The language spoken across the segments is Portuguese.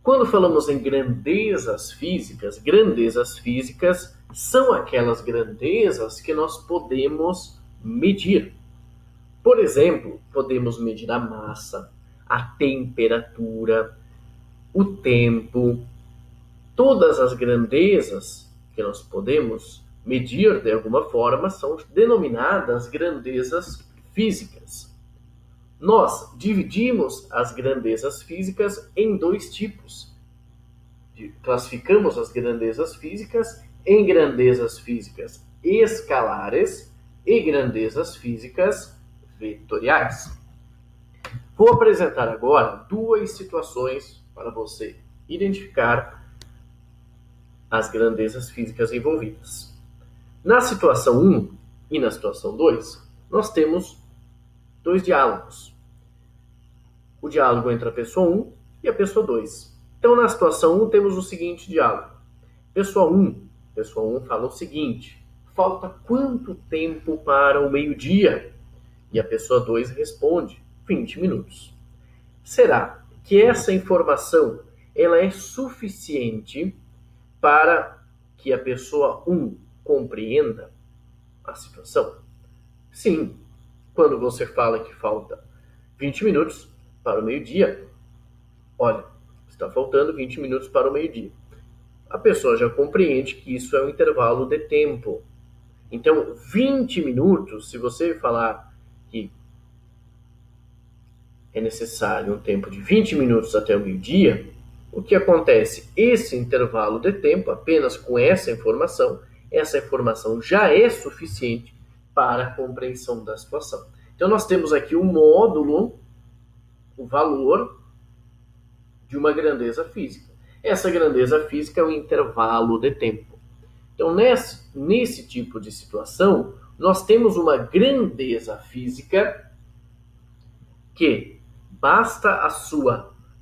Quando falamos em grandezas físicas são aquelas grandezas que nós podemos medir. Por exemplo, podemos medir a massa, a temperatura, o tempo. Todas as grandezas que nós podemos medir de alguma forma são denominadas grandezas físicas. Nós dividimos as grandezas físicas em dois tipos. Classificamos as grandezas físicas em grandezas físicas escalares e grandezas físicas vetoriais. Vou apresentar agora duas situações para você identificar as grandezas físicas envolvidas. Na situação 1 e na situação 2, nós temos dois diálogos. O diálogo entre a pessoa 1 e a pessoa 2. Então, na situação 1, temos o seguinte diálogo. Pessoa 1 fala o seguinte: falta quanto tempo para o meio-dia? E a pessoa 2 responde: 20 minutos. Será que essa informação ela é suficiente para que a pessoa 1 compreenda a situação? Sim. Quando você fala que falta 20 minutos para o meio-dia, olha, está faltando 20 minutos para o meio-dia. A pessoa já compreende que isso é um intervalo de tempo. Então, 20 minutos, se você falar que é necessário um tempo de 20 minutos até o meio-dia, o que acontece? Esse intervalo de tempo, apenas com essa informação já é suficiente para a compreensão da situação. Então, nós temos aqui o módulo, o valor de uma grandeza física. Essa grandeza física é o intervalo de tempo. Então, nesse tipo de situação, nós temos uma grandeza física que basta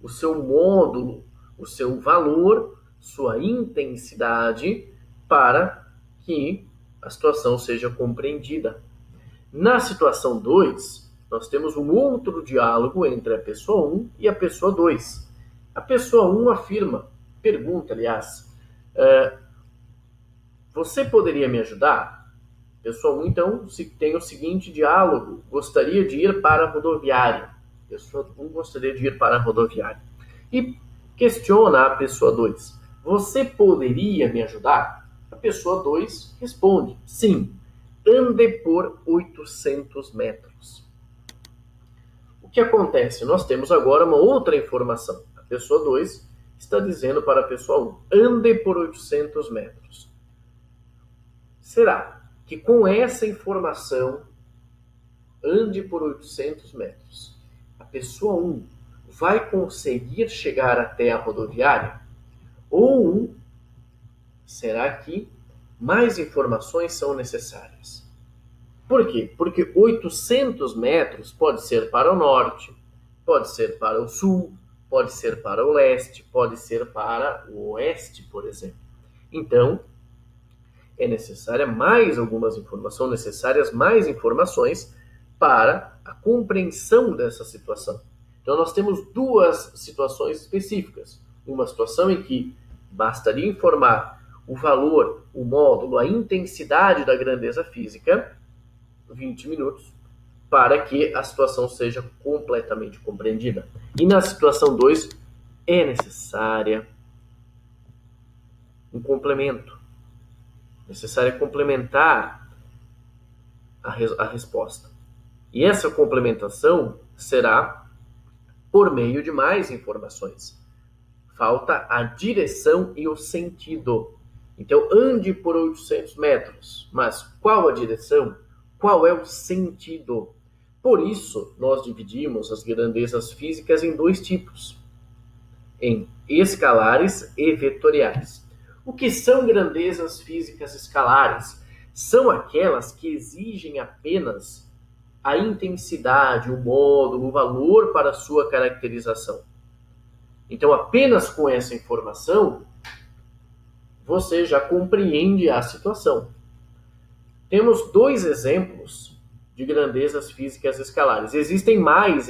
o seu módulo, o seu valor, sua intensidade para que a situação seja compreendida. Na situação 2, nós temos um outro diálogo entre a pessoa 1 e a pessoa 2. A pessoa 1 pergunta, você poderia me ajudar? A pessoa 1, então, tem o seguinte diálogo: gostaria de ir para a rodoviária. A pessoa 1 gostaria de ir para a rodoviária. E questiona a pessoa 2: você poderia me ajudar? A pessoa 2 responde: sim, ande por 800 metros. O que acontece? Nós temos agora uma outra informação. A pessoa 2 está dizendo para a pessoa 1: ande por 800 metros. Será que com essa informação, ande por 800 metros, a pessoa 1 vai conseguir chegar até a rodoviária? Ou será que mais informações são necessárias? Por quê? Porque 800 metros pode ser para o norte, pode ser para o sul, pode ser para o leste, pode ser para o oeste, por exemplo. Então, é necessária mais algumas informações, são necessárias mais informações para a compreensão dessa situação. Então, nós temos duas situações específicas. Uma situação em que bastaria informar o valor, o módulo, a intensidade da grandeza física, 20 minutos, para que a situação seja completamente compreendida. E na situação 2, é necessária um complemento. Necessário complementar a resposta. E essa complementação será por meio de mais informações. Falta a direção e o sentido. Então, ande por 800 metros. Mas qual a direção? Qual é o sentido? Por isso, nós dividimos as grandezas físicas em dois tipos: em escalares e vetoriais. O que são grandezas físicas escalares? São aquelas que exigem apenas a intensidade, o módulo, o valor para sua caracterização. Então, apenas com essa informação, você já compreende a situação. Temos dois exemplos de grandezas físicas escalares. Existem mais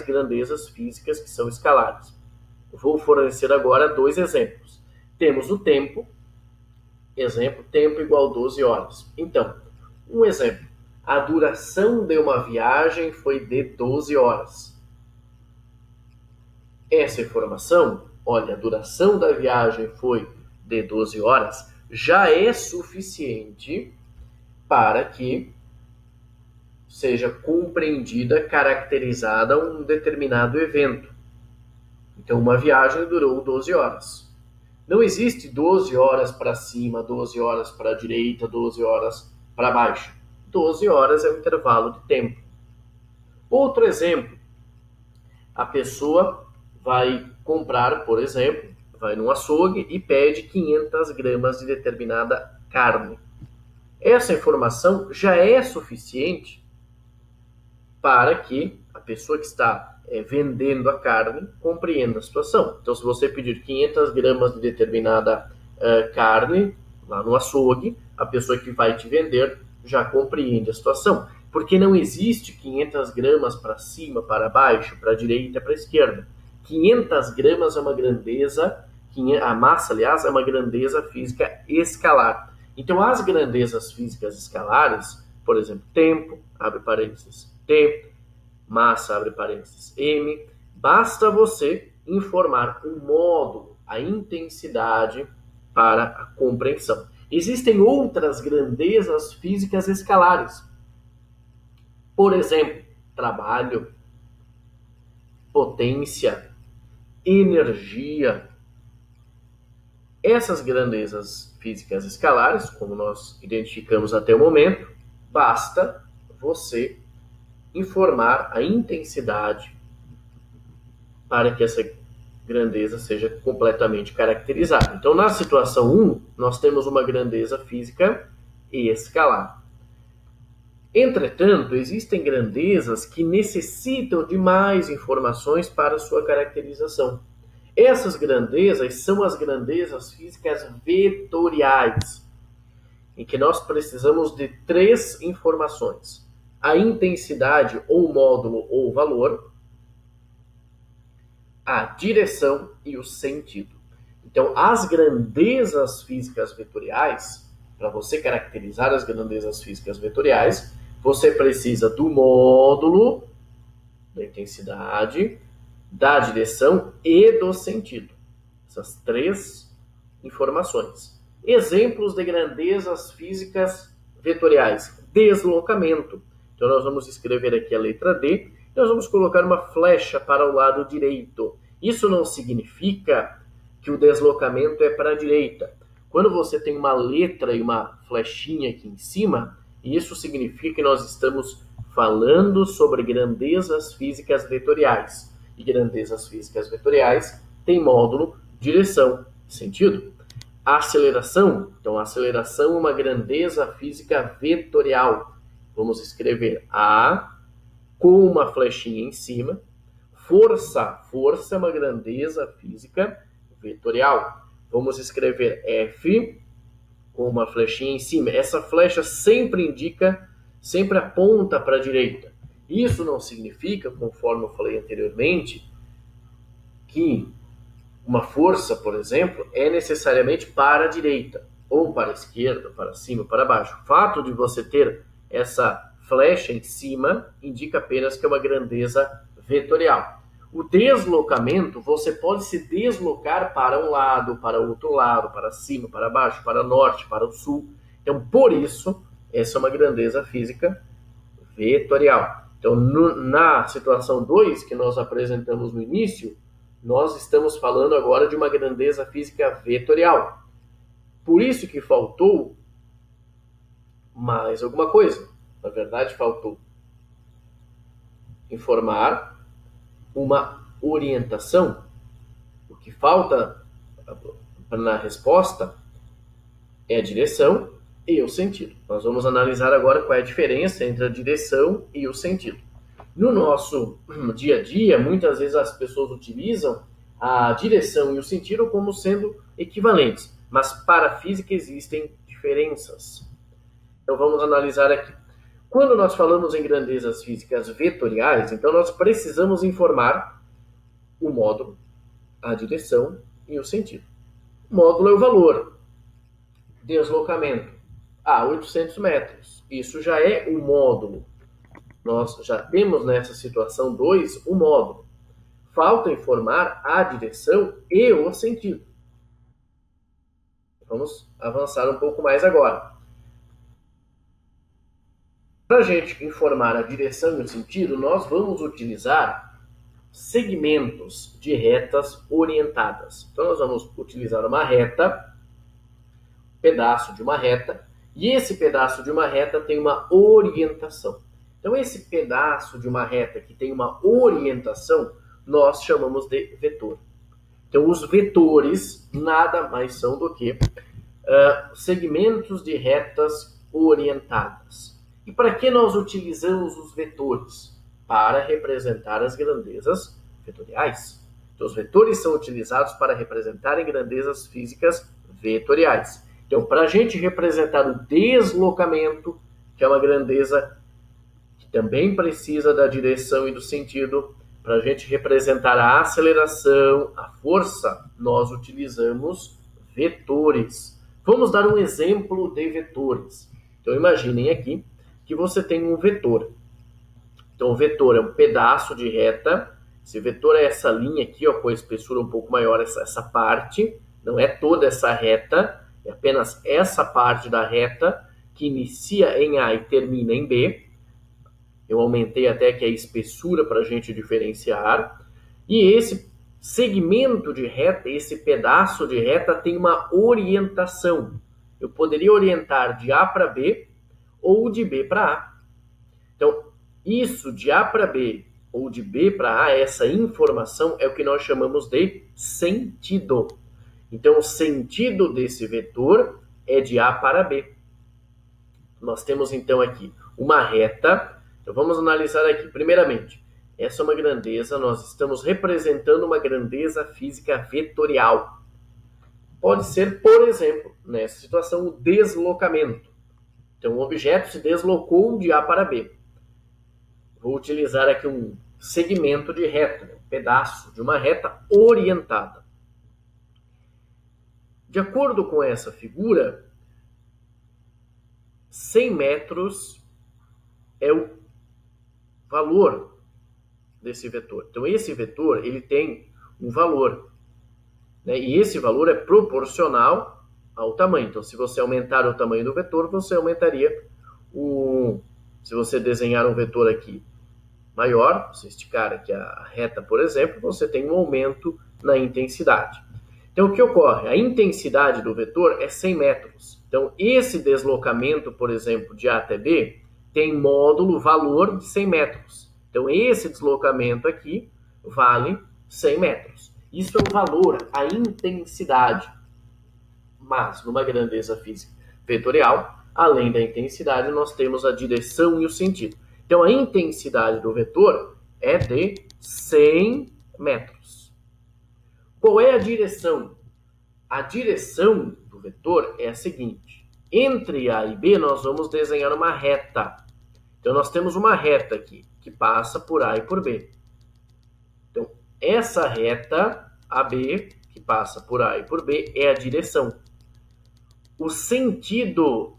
grandezas físicas que são escalares. Vou fornecer agora 2 exemplos. Temos o tempo, exemplo, tempo igual 12 horas. Então, um exemplo, a duração de uma viagem foi de 12 horas. Essa informação, olha, a duração da viagem foi de 12 horas, já é suficiente para que seja compreendida, caracterizada um determinado evento. Então, uma viagem durou 12 horas. Não existe 12 horas para cima, 12 horas para a direita, 12 horas para baixo. 12 horas é o intervalo de tempo. Outro exemplo, a pessoa vai comprar, por exemplo, vai num açougue e pede 500 gramas de determinada carne. Essa informação já é suficiente para que a pessoa que está vendendo a carne compreenda a situação. Então, se você pedir 500 gramas de determinada carne lá no açougue, a pessoa que vai te vender já compreende a situação. Porque não existe 500 gramas para cima, para baixo, para a direita, para a esquerda. 500 gramas é uma grandeza, a massa, aliás, é uma grandeza física escalar. Então, as grandezas físicas escalares, por exemplo, tempo, abre parênteses, T, massa, abre parênteses, M, basta você informar o módulo, a intensidade para a compreensão. Existem outras grandezas físicas escalares. Por exemplo, trabalho, potência, energia. Essas grandezas físicas escalares, como nós identificamos até o momento, basta você informar a intensidade para que essa grandeza seja completamente caracterizada. Então, na situação 1, nós temos uma grandeza física escalar. Entretanto, existem grandezas que necessitam de mais informações para sua caracterização. Essas grandezas são as grandezas físicas vetoriais, em que nós precisamos de 3 informações: a intensidade ou módulo ou valor, a direção e o sentido. Então, as grandezas físicas vetoriais, para você caracterizar as grandezas físicas vetoriais, você precisa do módulo, da intensidade, da direção e do sentido. Essas 3 informações. Exemplos de grandezas físicas vetoriais. Deslocamento. Então, nós vamos escrever aqui a letra D. Nós vamos colocar uma flecha para o lado direito. Isso não significa que o deslocamento é para a direita. Quando você tem uma letra e uma flechinha aqui em cima, isso significa que nós estamos falando sobre grandezas físicas vetoriais. E grandezas físicas vetoriais têm módulo, direção, sentido. A aceleração, então a aceleração é uma grandeza física vetorial. Vamos escrever A com uma flechinha em cima. Força é uma grandeza física vetorial. Vamos escrever F com uma flechinha em cima. Essa flecha sempre aponta para a direita. Isso não significa, conforme eu falei anteriormente, que uma força, por exemplo, é necessariamente para a direita, ou para a esquerda, para cima, para baixo. O fato de você ter essa flecha em cima indica apenas que é uma grandeza vetorial. O deslocamento, você pode se deslocar para um lado, para outro lado, para cima, para baixo, para norte, para o sul. Então, por isso, essa é uma grandeza física vetorial. Então, na situação 2, que nós apresentamos no início, nós estamos falando agora de uma grandeza física vetorial. Por isso que faltou mais alguma coisa. Na verdade, faltou informar uma orientação. O que falta na resposta é a direção e o sentido. Nós vamos analisar agora qual é a diferença entre a direção e o sentido. No nosso dia a dia, muitas vezes as pessoas utilizam a direção e o sentido como sendo equivalentes, mas para a física existem diferenças. Então vamos analisar aqui. Quando nós falamos em grandezas físicas vetoriais, então nós precisamos informar o módulo, a direção e o sentido. Módulo é o valor. Deslocamento. 800 metros. Isso já é um módulo. Nós já temos nessa situação 2 o módulo. Falta informar a direção e o sentido. Vamos avançar um pouco mais agora. Para a gente informar a direção e o sentido, nós vamos utilizar segmentos de retas orientadas. Então, nós vamos utilizar uma reta, pedaço de uma reta, e esse pedaço de uma reta tem uma orientação. Então, esse pedaço de uma reta que tem uma orientação, nós chamamos de vetor. Então, os vetores nada mais são do que segmentos de retas orientadas. E para que nós utilizamos os vetores? Para representar as grandezas vetoriais. Então, os vetores são utilizados para representarem grandezas físicas vetoriais. Então, para a gente representar o deslocamento, que é uma grandeza que também precisa da direção e do sentido, para a gente representar a aceleração, a força, nós utilizamos vetores. Vamos dar um exemplo de vetores. Então, imaginem aqui que você tem um vetor. Então, o vetor é um pedaço de reta. Esse vetor é essa linha aqui, ó, com a espessura um pouco maior, essa parte. Não é toda essa reta, é apenas essa parte da reta que inicia em A e termina em B. Eu aumentei até aqui a espessura para a gente diferenciar. E esse segmento de reta, esse pedaço de reta tem uma orientação. Eu poderia orientar de A para B ou de B para A. Então, isso de A para B ou de B para A, essa informação é o que nós chamamos de sentido. Então, o sentido desse vetor é de A para B. Nós temos, então, aqui uma reta. Então, vamos analisar aqui. Primeiramente, essa é uma grandeza, nós estamos representando uma grandeza física vetorial. Pode ser, por exemplo, nessa situação, o deslocamento. Então, o objeto se deslocou de A para B. Vou utilizar aqui um segmento de reta, um pedaço de uma reta orientada. De acordo com essa figura, 100 metros é o valor desse vetor. Então, esse vetor ele tem um valor, né? E esse valor é proporcional ao tamanho. Então, se você aumentar o tamanho do vetor, você aumentaria se você desenhar um vetor aqui maior, você esticar aqui a reta, por exemplo, você tem um aumento na intensidade. Então, o que ocorre? A intensidade do vetor é 100 metros. Então, esse deslocamento, por exemplo, de A até B, tem módulo valor de 100 metros. Então, esse deslocamento aqui vale 100 metros. Isso é o valor, a intensidade. Mas, numa grandeza física vetorial, além da intensidade, nós temos a direção e o sentido. Então, a intensidade do vetor é de 100 metros. Qual é a direção? A direção do vetor é a seguinte. Entre A e B, nós vamos desenhar uma reta. Então, nós temos uma reta aqui, que passa por A e por B. Então, essa reta, AB, que passa por A e por B, é a direção. O sentido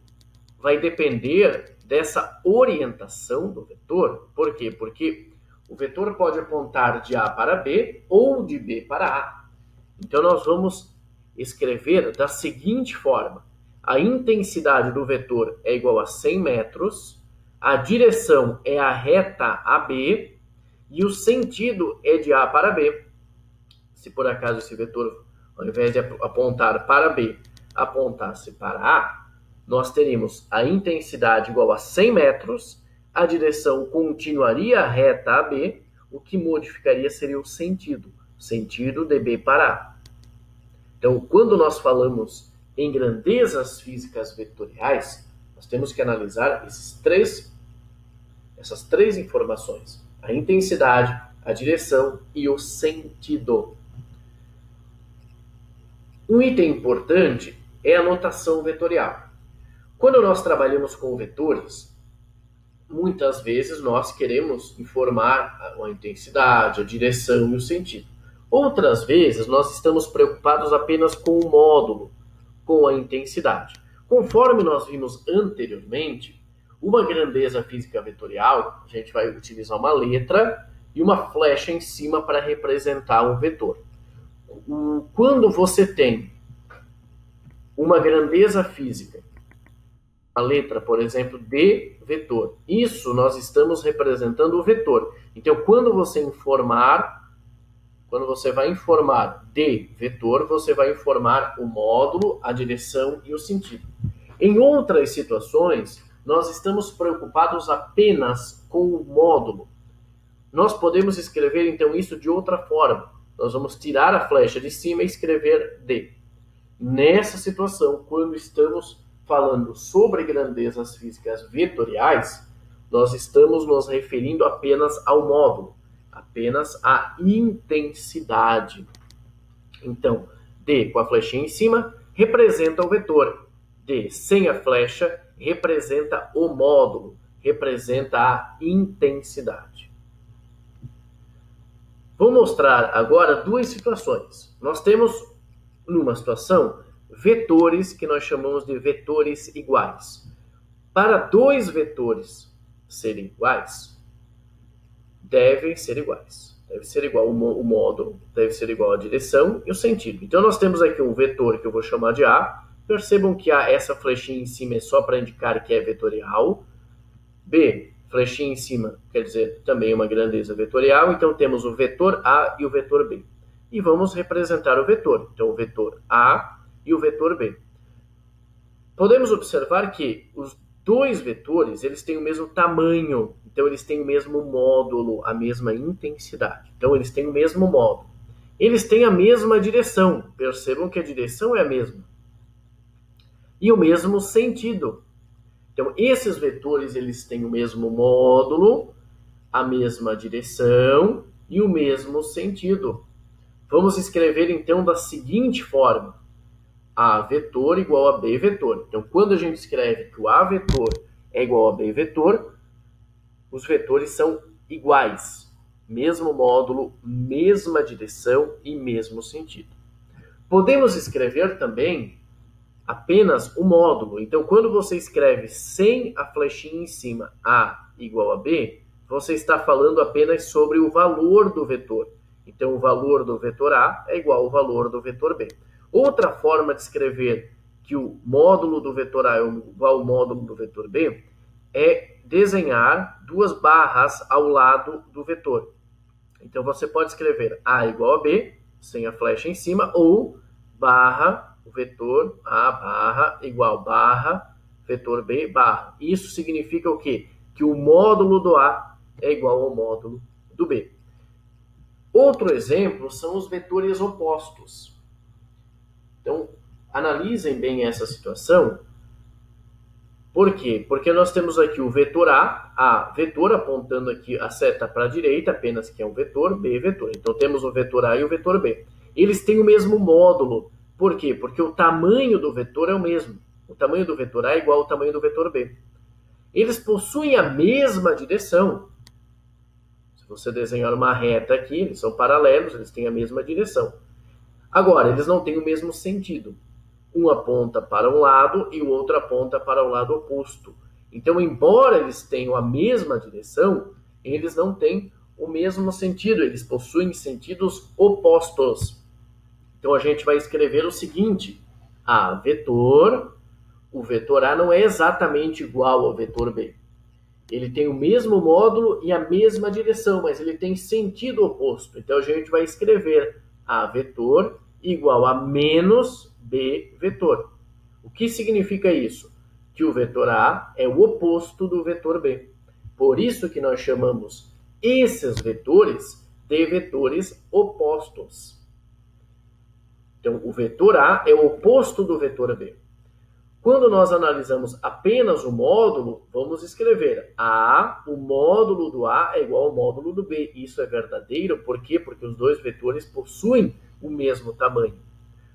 vai depender dessa orientação do vetor. Por quê? Porque o vetor pode apontar de A para B ou de B para A. Então, nós vamos escrever da seguinte forma. A intensidade do vetor é igual a 100 metros, a direção é a reta AB e o sentido é de A para B. Se por acaso esse vetor, ao invés de apontar para B, apontasse para A, nós teríamos a intensidade igual a 100 metros, a direção continuaria a reta AB, o que modificaria seria o sentido de B para A. Então, quando nós falamos em grandezas físicas vetoriais, nós temos que analisar essas três informações: a intensidade, a direção e o sentido. Um item importante é a notação vetorial. Quando nós trabalhamos com vetores, muitas vezes nós queremos informar a intensidade, a direção e o sentido. Outras vezes, nós estamos preocupados apenas com o módulo, com a intensidade. Conforme nós vimos anteriormente, uma grandeza física vetorial, a gente vai utilizar uma letra e uma flecha em cima para representar um vetor. Quando você tem uma grandeza física, a letra, por exemplo, D vetor, isso nós estamos representando o vetor. Então, quando você vai informar D vetor, você vai informar o módulo, a direção e o sentido. Em outras situações, nós estamos preocupados apenas com o módulo. Nós podemos escrever, então, isso de outra forma. Nós vamos tirar a flecha de cima e escrever D. Nessa situação, quando estamos falando sobre grandezas físicas vetoriais, nós estamos nos referindo apenas ao módulo, apenas à intensidade. Então, D com a flechinha em cima representa o vetor. D sem a flecha representa o módulo, representa a intensidade. Vou mostrar agora duas situações. Nós temos, numa situação, vetores que nós chamamos de vetores iguais. Para dois vetores serem iguais, devem ser iguais. Deve ser igual o módulo, deve ser igual a direção e o sentido. Então, nós temos aqui um vetor que eu vou chamar de A. Percebam que essa flechinha em cima é só para indicar que é vetorial. B, flechinha em cima, quer dizer, também uma grandeza vetorial. Então, temos o vetor A e o vetor B. E vamos representar o vetor. Então, o vetor A e o vetor B. Podemos observar que os dois vetores, eles têm o mesmo tamanho. Então, eles têm o mesmo módulo, a mesma intensidade. Então, eles têm o mesmo módulo. Eles têm a mesma direção. Percebam que a direção é a mesma. E o mesmo sentido. Então, esses vetores, eles têm o mesmo módulo, a mesma direção e o mesmo sentido. Vamos escrever, então, da seguinte forma. A vetor igual a B vetor. Então, quando a gente escreve que o A vetor é igual a B vetor, os vetores são iguais. Mesmo módulo, mesma direção e mesmo sentido. Podemos escrever também apenas o módulo. Então, quando você escreve sem a flechinha em cima, A igual a B, você está falando apenas sobre o valor do vetor. Então, o valor do vetor A é igual ao valor do vetor B. Outra forma de escrever que o módulo do vetor A é igual ao módulo do vetor B é desenhar duas barras ao lado do vetor. Então, você pode escrever A igual a B, sem a flecha em cima, ou barra o vetor A barra igual barra vetor B barra. Isso significa o quê? Que o módulo do A é igual ao módulo do B. Outro exemplo são os vetores opostos. Então, analisem bem essa situação. Por quê? Porque nós temos aqui o vetor A vetor apontando aqui a seta para a direita, apenas que é um vetor, B vetor. Então, temos o vetor A e o vetor B. Eles têm o mesmo módulo. Por quê? Porque o tamanho do vetor é o mesmo. O tamanho do vetor A é igual ao tamanho do vetor B. Eles possuem a mesma direção. Se você desenhar uma reta aqui, eles são paralelos, eles têm a mesma direção. Agora, eles não têm o mesmo sentido. Um aponta para um lado e o outro aponta para o lado oposto. Então, embora eles tenham a mesma direção, eles não têm o mesmo sentido. Eles possuem sentidos opostos. Então, a gente vai escrever o seguinte. A vetor, o vetor A não é exatamente igual ao vetor B. Ele tem o mesmo módulo e a mesma direção, mas ele tem sentido oposto. Então, a gente vai escrever A vetor igual a menos B vetor. O que significa isso? Que o vetor A é o oposto do vetor B. Por isso que nós chamamos esses vetores de vetores opostos. Então, o vetor A é o oposto do vetor B. Quando nós analisamos apenas o módulo, vamos escrever o módulo do A é igual ao módulo do B. Isso é verdadeiro, por quê? Porque os dois vetores possuem o mesmo tamanho.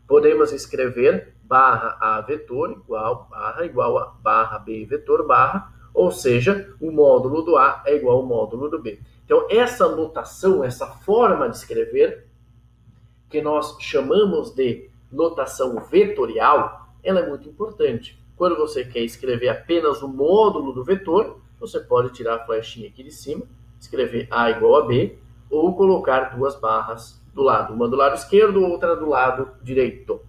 Podemos escrever barra A vetor igual a barra B vetor barra, ou seja, o módulo do A é igual ao módulo do B. Então, essa notação, essa forma de escrever, que nós chamamos de notação vetorial, ela é muito importante. Quando você quer escrever apenas o módulo do vetor, você pode tirar a flechinha aqui de cima, escrever A igual a B, ou colocar duas barras do lado, uma do lado esquerdo, outra do lado direito.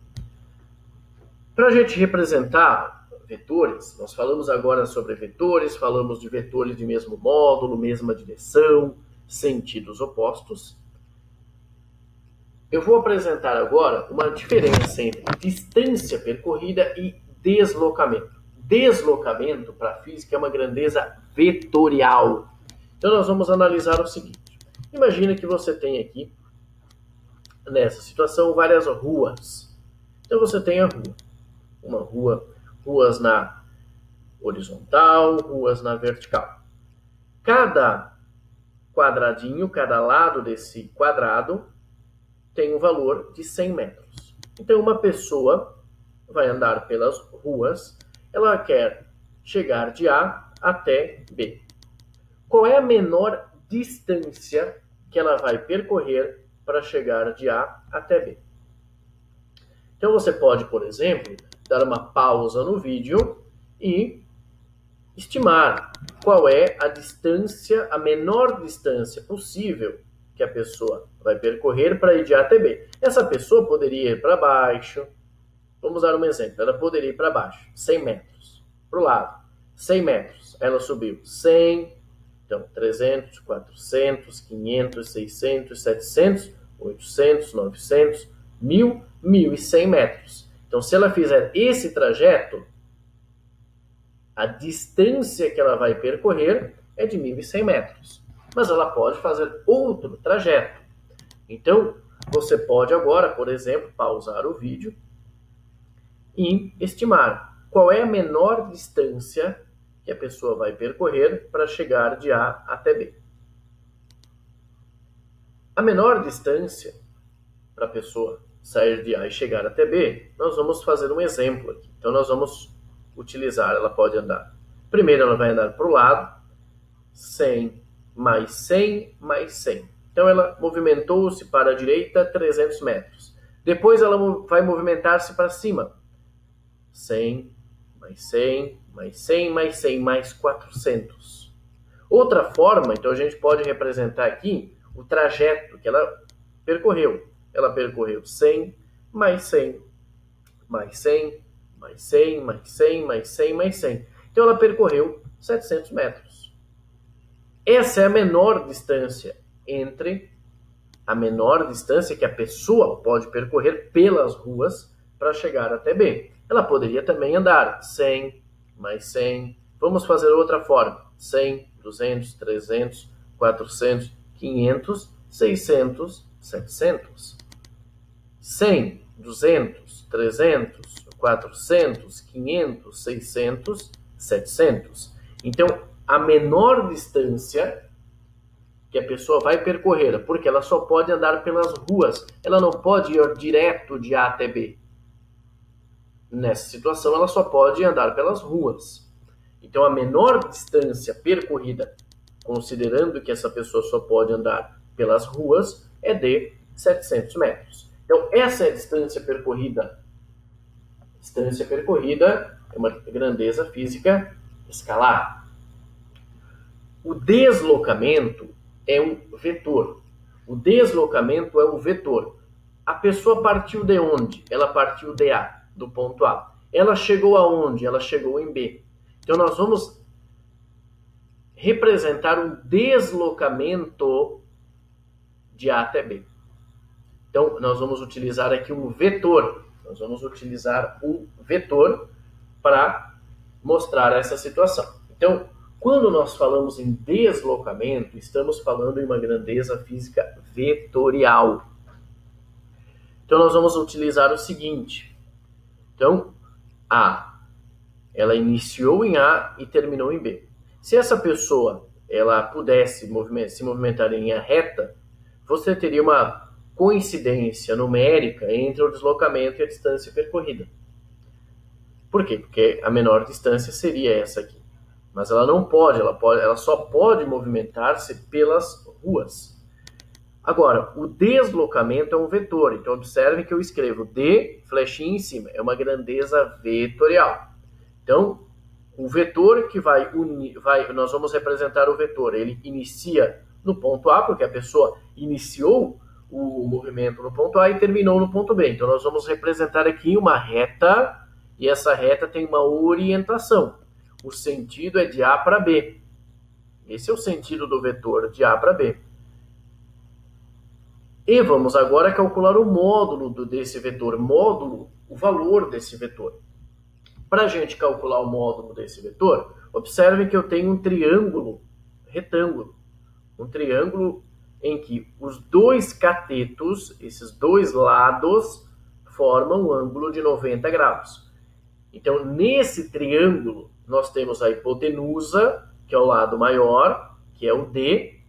Para a gente representar vetores, nós falamos agora sobre vetores, falamos de vetores de mesmo módulo, mesma direção, sentidos opostos. Eu vou apresentar agora uma diferença entre distância percorrida e deslocamento. Deslocamento, para a física, é uma grandeza vetorial. Então, nós vamos analisar o seguinte. Imagina que você tem aqui, nessa situação, várias ruas. Então, você tem a rua. Ruas na horizontal, ruas na vertical. Cada quadradinho, cada lado desse quadrado, tem um valor de 100 metros. Então, uma pessoa vai andar pelas ruas, ela quer chegar de A até B. Qual é a menor distância que ela vai percorrer para chegar de A até B? Então, você pode, por exemplo, dar uma pausa no vídeo e estimar qual é a distância, a menor distância possível que a pessoa vai percorrer para ir de A até B. Essa pessoa poderia ir para baixo. Vamos dar um exemplo. Ela poderia ir para baixo, 100 metros. Para o lado, 100 metros. Ela subiu 100, então 300, 400, 500, 600, 700, 800, 900, 1000, 1100 metros. Então, se ela fizer esse trajeto, a distância que ela vai percorrer é de 1100 metros. Mas ela pode fazer outro trajeto. Então, você pode agora, por exemplo, pausar o vídeo e estimar qual é a menor distância que a pessoa vai percorrer para chegar de A até B. A menor distância para a pessoa sair de A e chegar até B, nós vamos fazer um exemplo aqui. Então, nós vamos utilizar, ela pode andar. Primeiro, ela vai andar para o lado, 100 mais 100 mais 100. Então, ela movimentou-se para a direita 300 metros. Depois, ela vai movimentar-se para cima. 100 mais 100 mais 100 mais 100 mais 400. Outra forma, então, a gente pode representar aqui o trajeto que ela percorreu. Ela percorreu 100 mais 100 mais 100 mais 100 mais 100 mais 100 mais 100. Então, ela percorreu 700 metros. Essa é a menor distância que a pessoa pode percorrer pelas ruas para chegar até B. Ela poderia também andar 100 mais 100. Vamos fazer outra forma. 100, 200, 300, 400, 500, 600, 700. 100, 200, 300, 400, 500, 600, 700. Então, a menor distância que a pessoa vai percorrer, porque ela só pode andar pelas ruas, ela não pode ir direto de A até B. Nessa situação, ela só pode andar pelas ruas. Então, a menor distância percorrida, considerando que essa pessoa só pode andar pelas ruas, é de 700 metros. Então, essa é a distância percorrida. Distância percorrida é uma grandeza física escalar. O deslocamento é um vetor. O deslocamento é um vetor. A pessoa partiu de onde? Ela partiu de A, do ponto A. Ela chegou aonde? Ela chegou em B. Então, nós vamos representar um deslocamento de A até B. Então, nós vamos utilizar aqui um vetor. Nós vamos utilizar um vetor para mostrar essa situação. Então, quando nós falamos em deslocamento, estamos falando em uma grandeza física vetorial. Então, nós vamos utilizar o seguinte. Então, A, ela iniciou em A e terminou em B. Se essa pessoa ela pudesse se movimentar em linha reta, você teria uma coincidência numérica entre o deslocamento e a distância percorrida. Por quê? Porque a menor distância seria essa aqui. Mas ela não pode, ela só pode movimentar-se pelas ruas. Agora, o deslocamento é um vetor, então observe que eu escrevo D, flechinha em cima, é uma grandeza vetorial. Então, o vetor que nós vamos representar o vetor, ele inicia no ponto A, porque a pessoa iniciou o movimento no ponto A e terminou no ponto B. Então, nós vamos representar aqui uma reta, e essa reta tem uma orientação. O sentido é de A para B. Esse é o sentido do vetor, de A para B. E vamos agora calcular o módulo desse vetor. Módulo, o valor desse vetor. Para a gente calcular o módulo desse vetor, observe que eu tenho um triângulo retângulo. Um triângulo em que os dois catetos, esses dois lados, formam um ângulo de 90 graus. Então, nesse triângulo, nós temos a hipotenusa, que é o lado maior, que é o D.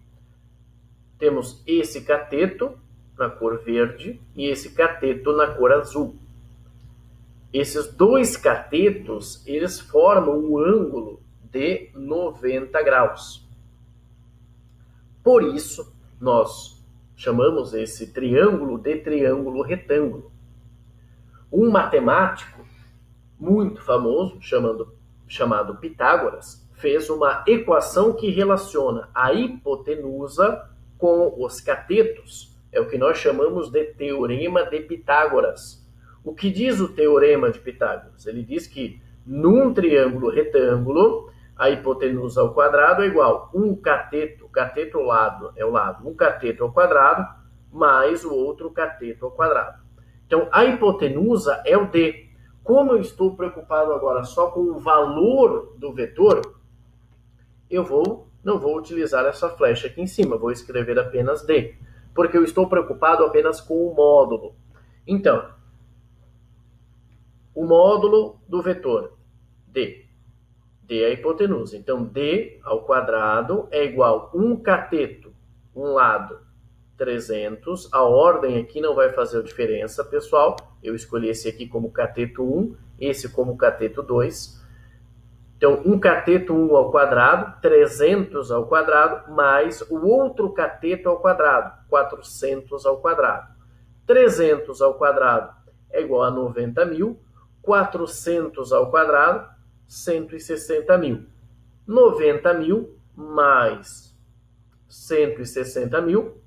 Temos esse cateto na cor verde e esse cateto na cor azul. Esses dois catetos, eles formam um ângulo de 90 graus. Por isso, nós chamamos esse triângulo de triângulo retângulo. Um matemático muito famoso, chamado Pitágoras, fez uma equação que relaciona a hipotenusa com os catetos. É o que nós chamamos de Teorema de Pitágoras. O que diz o Teorema de Pitágoras? Ele diz que num triângulo retângulo, a hipotenusa ao quadrado é igual a um cateto ao lado é o lado, um cateto ao quadrado, mais o outro cateto ao quadrado. Então, a hipotenusa é o D. Como eu estou preocupado agora só com o valor do vetor, eu não vou utilizar essa flecha aqui em cima, vou escrever apenas D, porque eu estou preocupado apenas com o módulo. Então, o módulo do vetor D. D é a hipotenusa. Então, D ao quadrado é igual a um cateto, um lado, 300. A ordem aqui não vai fazer diferença, pessoal. Eu escolhi esse aqui como cateto 1, esse como cateto 2. Então, um cateto 1 ao quadrado, 300 ao quadrado, mais o outro cateto ao quadrado, 400 ao quadrado. 300 ao quadrado é igual a 90 mil. 400 ao quadrado, 160 mil. 90 mil mais 160 mil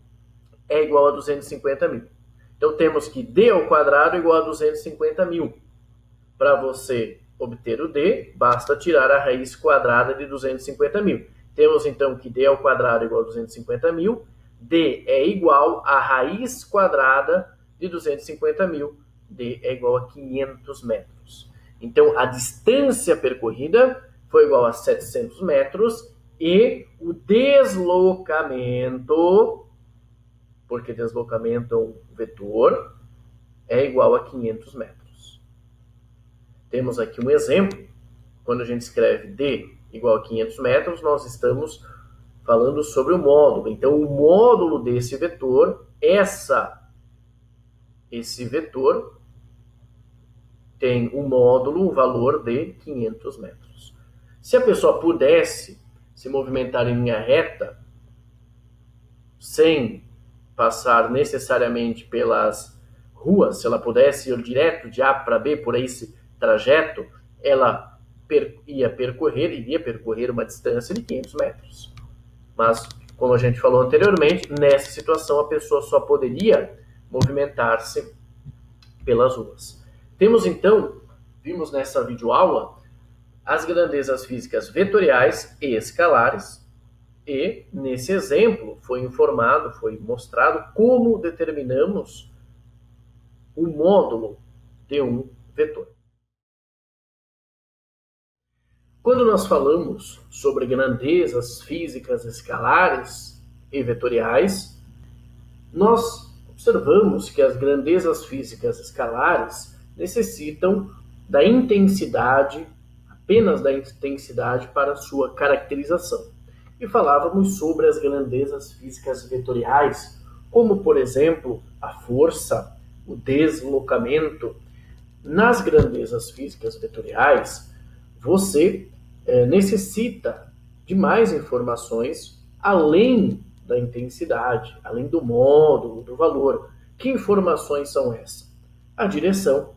é igual a 250 mil. Então, temos que D ao quadrado é igual a 250 mil. Para você obter o D, basta tirar a raiz quadrada de 250 mil. Temos, então, que D ao quadrado é igual a 250 mil. D é igual a raiz quadrada de 250 mil. D é igual a 500 metros. Então, a distância percorrida foi igual a 700 metros e o deslocamento, porque deslocamento é um vetor, é igual a 500 metros. Temos aqui um exemplo. Quando a gente escreve D igual a 500 metros, nós estamos falando sobre o módulo. Então, o módulo desse vetor, esse vetor, tem um módulo, um valor de 500 metros. Se a pessoa pudesse se movimentar em linha reta, sem passar necessariamente pelas ruas, se ela pudesse ir direto de A para B por esse trajeto, ela iria percorrer uma distância de 500 metros. Mas, como a gente falou anteriormente, nessa situação a pessoa só poderia movimentar-se pelas ruas. Temos então, vimos nessa videoaula, as grandezas físicas vetoriais e escalares, e nesse exemplo foi mostrado como determinamos o módulo de um vetor. Quando nós falamos sobre grandezas físicas escalares e vetoriais, nós observamos que as grandezas físicas escalares necessitam da intensidade, apenas da intensidade para sua caracterização. E falávamos sobre as grandezas físicas vetoriais, como, por exemplo, a força, o deslocamento. Nas grandezas físicas vetoriais, você necessita de mais informações além da intensidade, além do módulo, do valor. Que informações são essas? A direção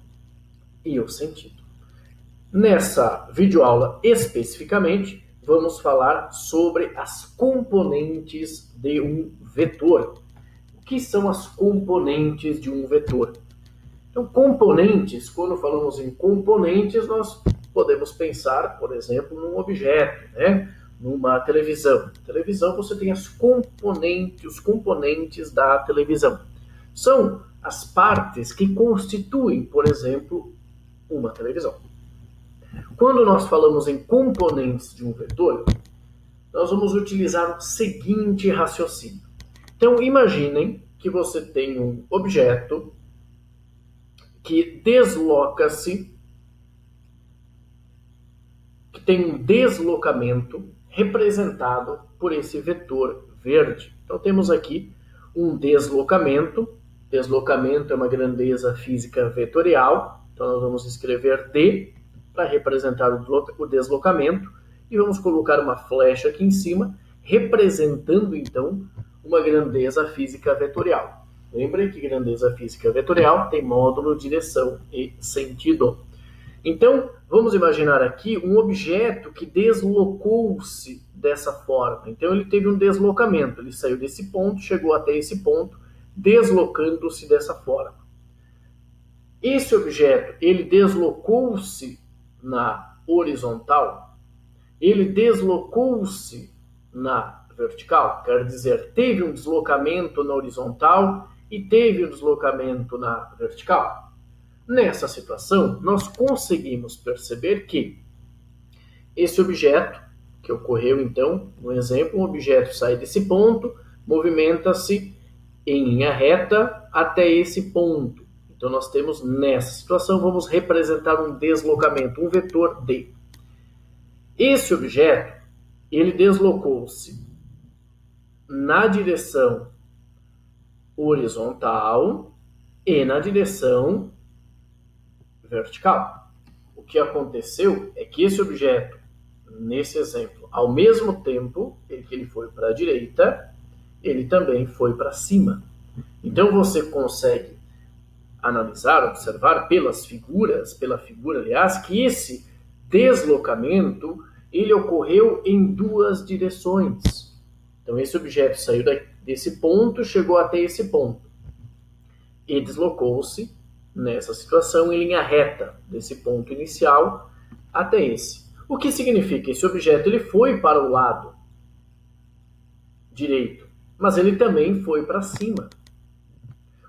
e o sentido. Nessa videoaula, especificamente, vamos falar sobre as componentes de um vetor. O que são as componentes de um vetor? Então, componentes, quando falamos em componentes, nós podemos pensar, por exemplo, num objeto, né? Numa televisão. Televisão, você tem os componentes da televisão. São as partes que constituem, por exemplo, uma televisão. Quando nós falamos em componentes de um vetor, nós vamos utilizar o seguinte raciocínio. Então, imaginem que você tem um objeto que desloca-se, que tem um deslocamento representado por esse vetor verde. Então, temos aqui um deslocamento. Deslocamento é uma grandeza física vetorial. Então, nós vamos escrever D para representar o deslocamento e vamos colocar uma flecha aqui em cima, representando, então, uma grandeza física vetorial. Lembrem que grandeza física vetorial tem módulo, direção e sentido. Então, vamos imaginar aqui um objeto que deslocou-se dessa forma. Então, ele teve um deslocamento. Ele saiu desse ponto, chegou até esse ponto, deslocando-se dessa forma. Esse objeto, ele deslocou-se na horizontal, ele deslocou-se na vertical, quer dizer, teve um deslocamento na horizontal e teve um deslocamento na vertical. Nessa situação, nós conseguimos perceber que esse objeto, que ocorreu então, no exemplo, um objeto sai desse ponto, movimenta-se em linha reta até esse ponto. Então, nós temos nessa situação, vamos representar um deslocamento, um vetor D. Esse objeto, ele deslocou-se na direção horizontal e na direção vertical. O que aconteceu é que esse objeto, nesse exemplo, ao mesmo tempo que ele foi para a direita, ele também foi para cima. Então, você consegue analisar, observar pela figura, aliás, que esse deslocamento, ele ocorreu em duas direções. Então, esse objeto saiu desse ponto, chegou até esse ponto. E deslocou-se, nessa situação, em linha reta, desse ponto inicial até esse. O que significa? Esse objeto ele foi para o lado direito, mas ele também foi para cima.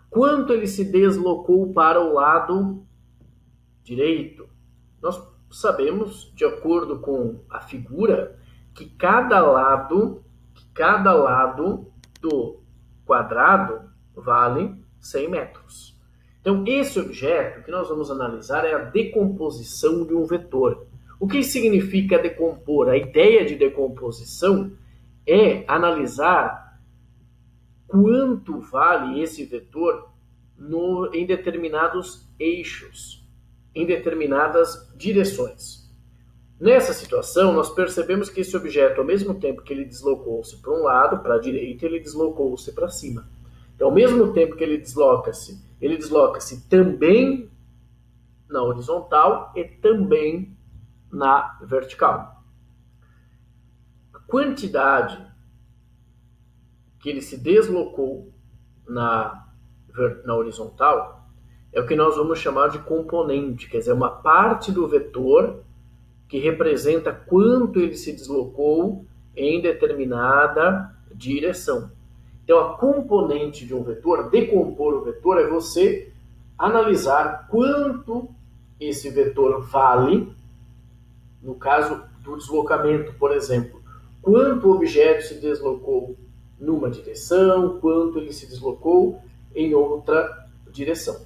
Quanto ele se deslocou para o lado direito? Nós sabemos, de acordo com a figura, que cada lado do quadrado vale 100 metros. Então, esse objeto que nós vamos analisar é a decomposição de um vetor. O que significa decompor? A ideia de decomposição é analisar quanto vale esse vetor em determinados eixos, em determinadas direções. Nessa situação, nós percebemos que esse objeto, ao mesmo tempo que ele deslocou-se para um lado, para a direita, ele deslocou-se para cima. Então, ao mesmo tempo que ele desloca-se também na horizontal e também na vertical. A quantidade que ele se deslocou na horizontal é o que nós vamos chamar de componente, quer dizer, uma parte do vetor que representa quanto ele se deslocou em determinada direção. Então, a componente de um vetor, decompor o vetor, é você analisar quanto esse vetor vale, no caso do deslocamento, por exemplo, quanto o objeto se deslocou numa direção, quanto ele se deslocou em outra direção.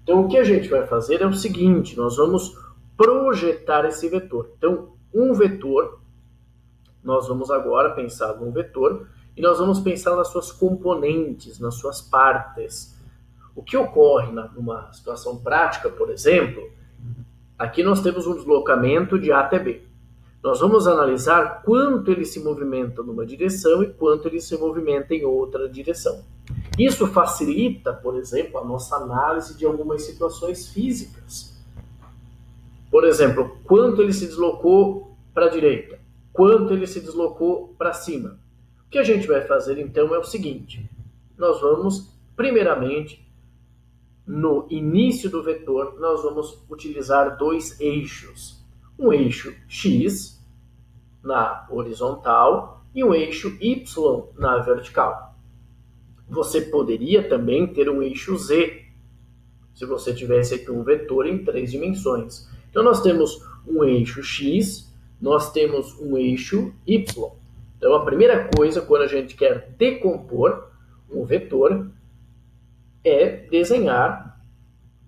Então, o que a gente vai fazer é o seguinte, nós vamos projetar esse vetor. Então, um vetor, nós vamos agora pensar num vetor e nós vamos pensar nas suas componentes, nas suas partes. O que ocorre numa situação prática, por exemplo, aqui nós temos um deslocamento de A até B. Nós vamos analisar quanto ele se movimenta numa direção e quanto ele se movimenta em outra direção. Isso facilita, por exemplo, a nossa análise de algumas situações físicas. Por exemplo, quanto ele se deslocou para a direita, quanto ele se deslocou para cima. O que a gente vai fazer então é o seguinte: nós vamos, primeiramente, no início do vetor, nós vamos utilizar dois eixos. Um eixo X na horizontal e um eixo Y na vertical. Você poderia também ter um eixo Z, se você tivesse aqui um vetor em 3 dimensões. Então nós temos um eixo X, nós temos um eixo Y. Então a primeira coisa, quando a gente quer decompor um vetor, é desenhar,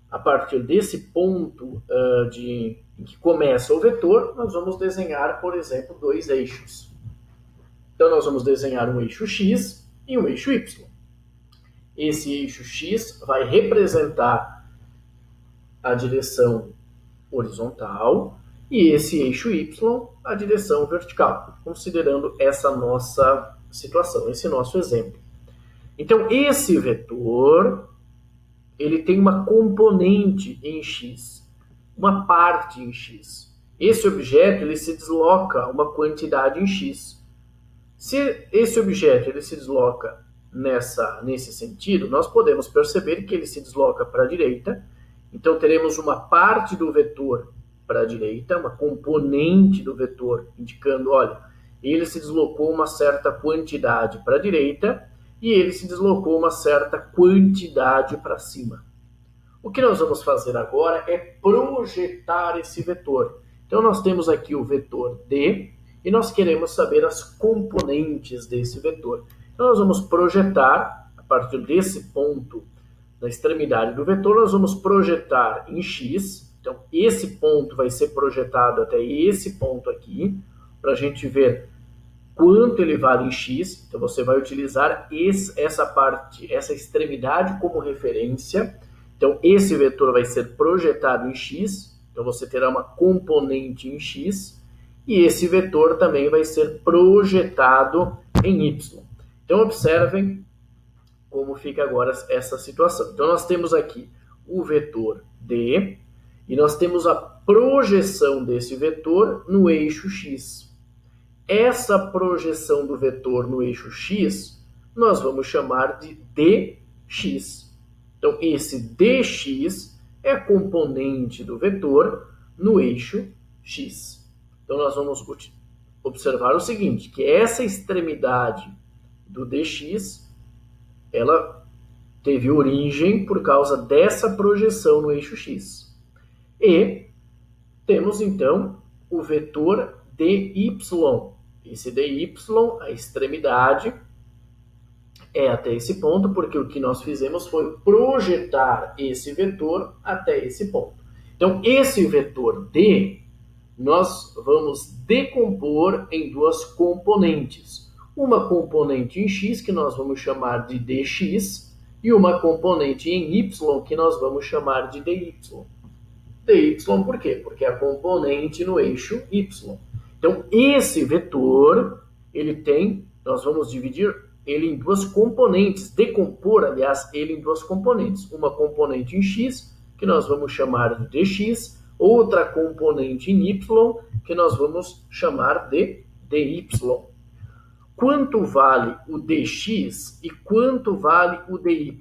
a partir desse ponto em que começa o vetor, nós vamos desenhar, por exemplo, dois eixos. Então nós vamos desenhar um eixo X e um eixo Y. Esse eixo X vai representar a direção horizontal e esse eixo Y a direção vertical, considerando essa nossa situação, esse nosso exemplo. Então esse vetor, ele tem uma componente em X, uma parte em X. Esse objeto ele se desloca uma quantidade em X. Se esse objeto ele se desloca nesse sentido, nós podemos perceber que ele se desloca para a direita. Então teremos uma parte do vetor para a direita, uma componente do vetor, indicando, olha, ele se deslocou uma certa quantidade para a direita e ele se deslocou uma certa quantidade para cima. O que nós vamos fazer agora é projetar esse vetor. Então nós temos aqui o vetor D e nós queremos saber as componentes desse vetor. Então nós vamos projetar, a partir desse ponto, na extremidade do vetor, nós vamos projetar em X. Então esse ponto vai ser projetado até esse ponto aqui, para a gente ver quanto ele vale em X. Então você vai utilizar essa parte, essa extremidade como referência. Então esse vetor vai ser projetado em X, então você terá uma componente em X, e esse vetor também vai ser projetado em Y. Então observem como fica agora essa situação. Então nós temos aqui o vetor D, e nós temos a projeção desse vetor no eixo X. Essa projeção do vetor no eixo X, nós vamos chamar de dx. Então, esse dx é a componente do vetor no eixo X. Então, nós vamos observar o seguinte, que essa extremidade do dx, ela teve origem por causa dessa projeção no eixo X. E temos, então, o vetor dy. Esse dy, a extremidade, é até esse ponto, porque o que nós fizemos foi projetar esse vetor até esse ponto. Então, esse vetor D, nós vamos decompor em duas componentes. Uma componente em X, que nós vamos chamar de dx, e uma componente em Y, que nós vamos chamar de dy. dy por quê? Porque é a componente no eixo Y. Então, esse vetor, nós vamos dividir ele em duas componentes, decompor, aliás, ele em duas componentes. Uma componente em X, que nós vamos chamar de dx, outra componente em Y, que nós vamos chamar de dy. Quanto vale o dx e quanto vale o dy?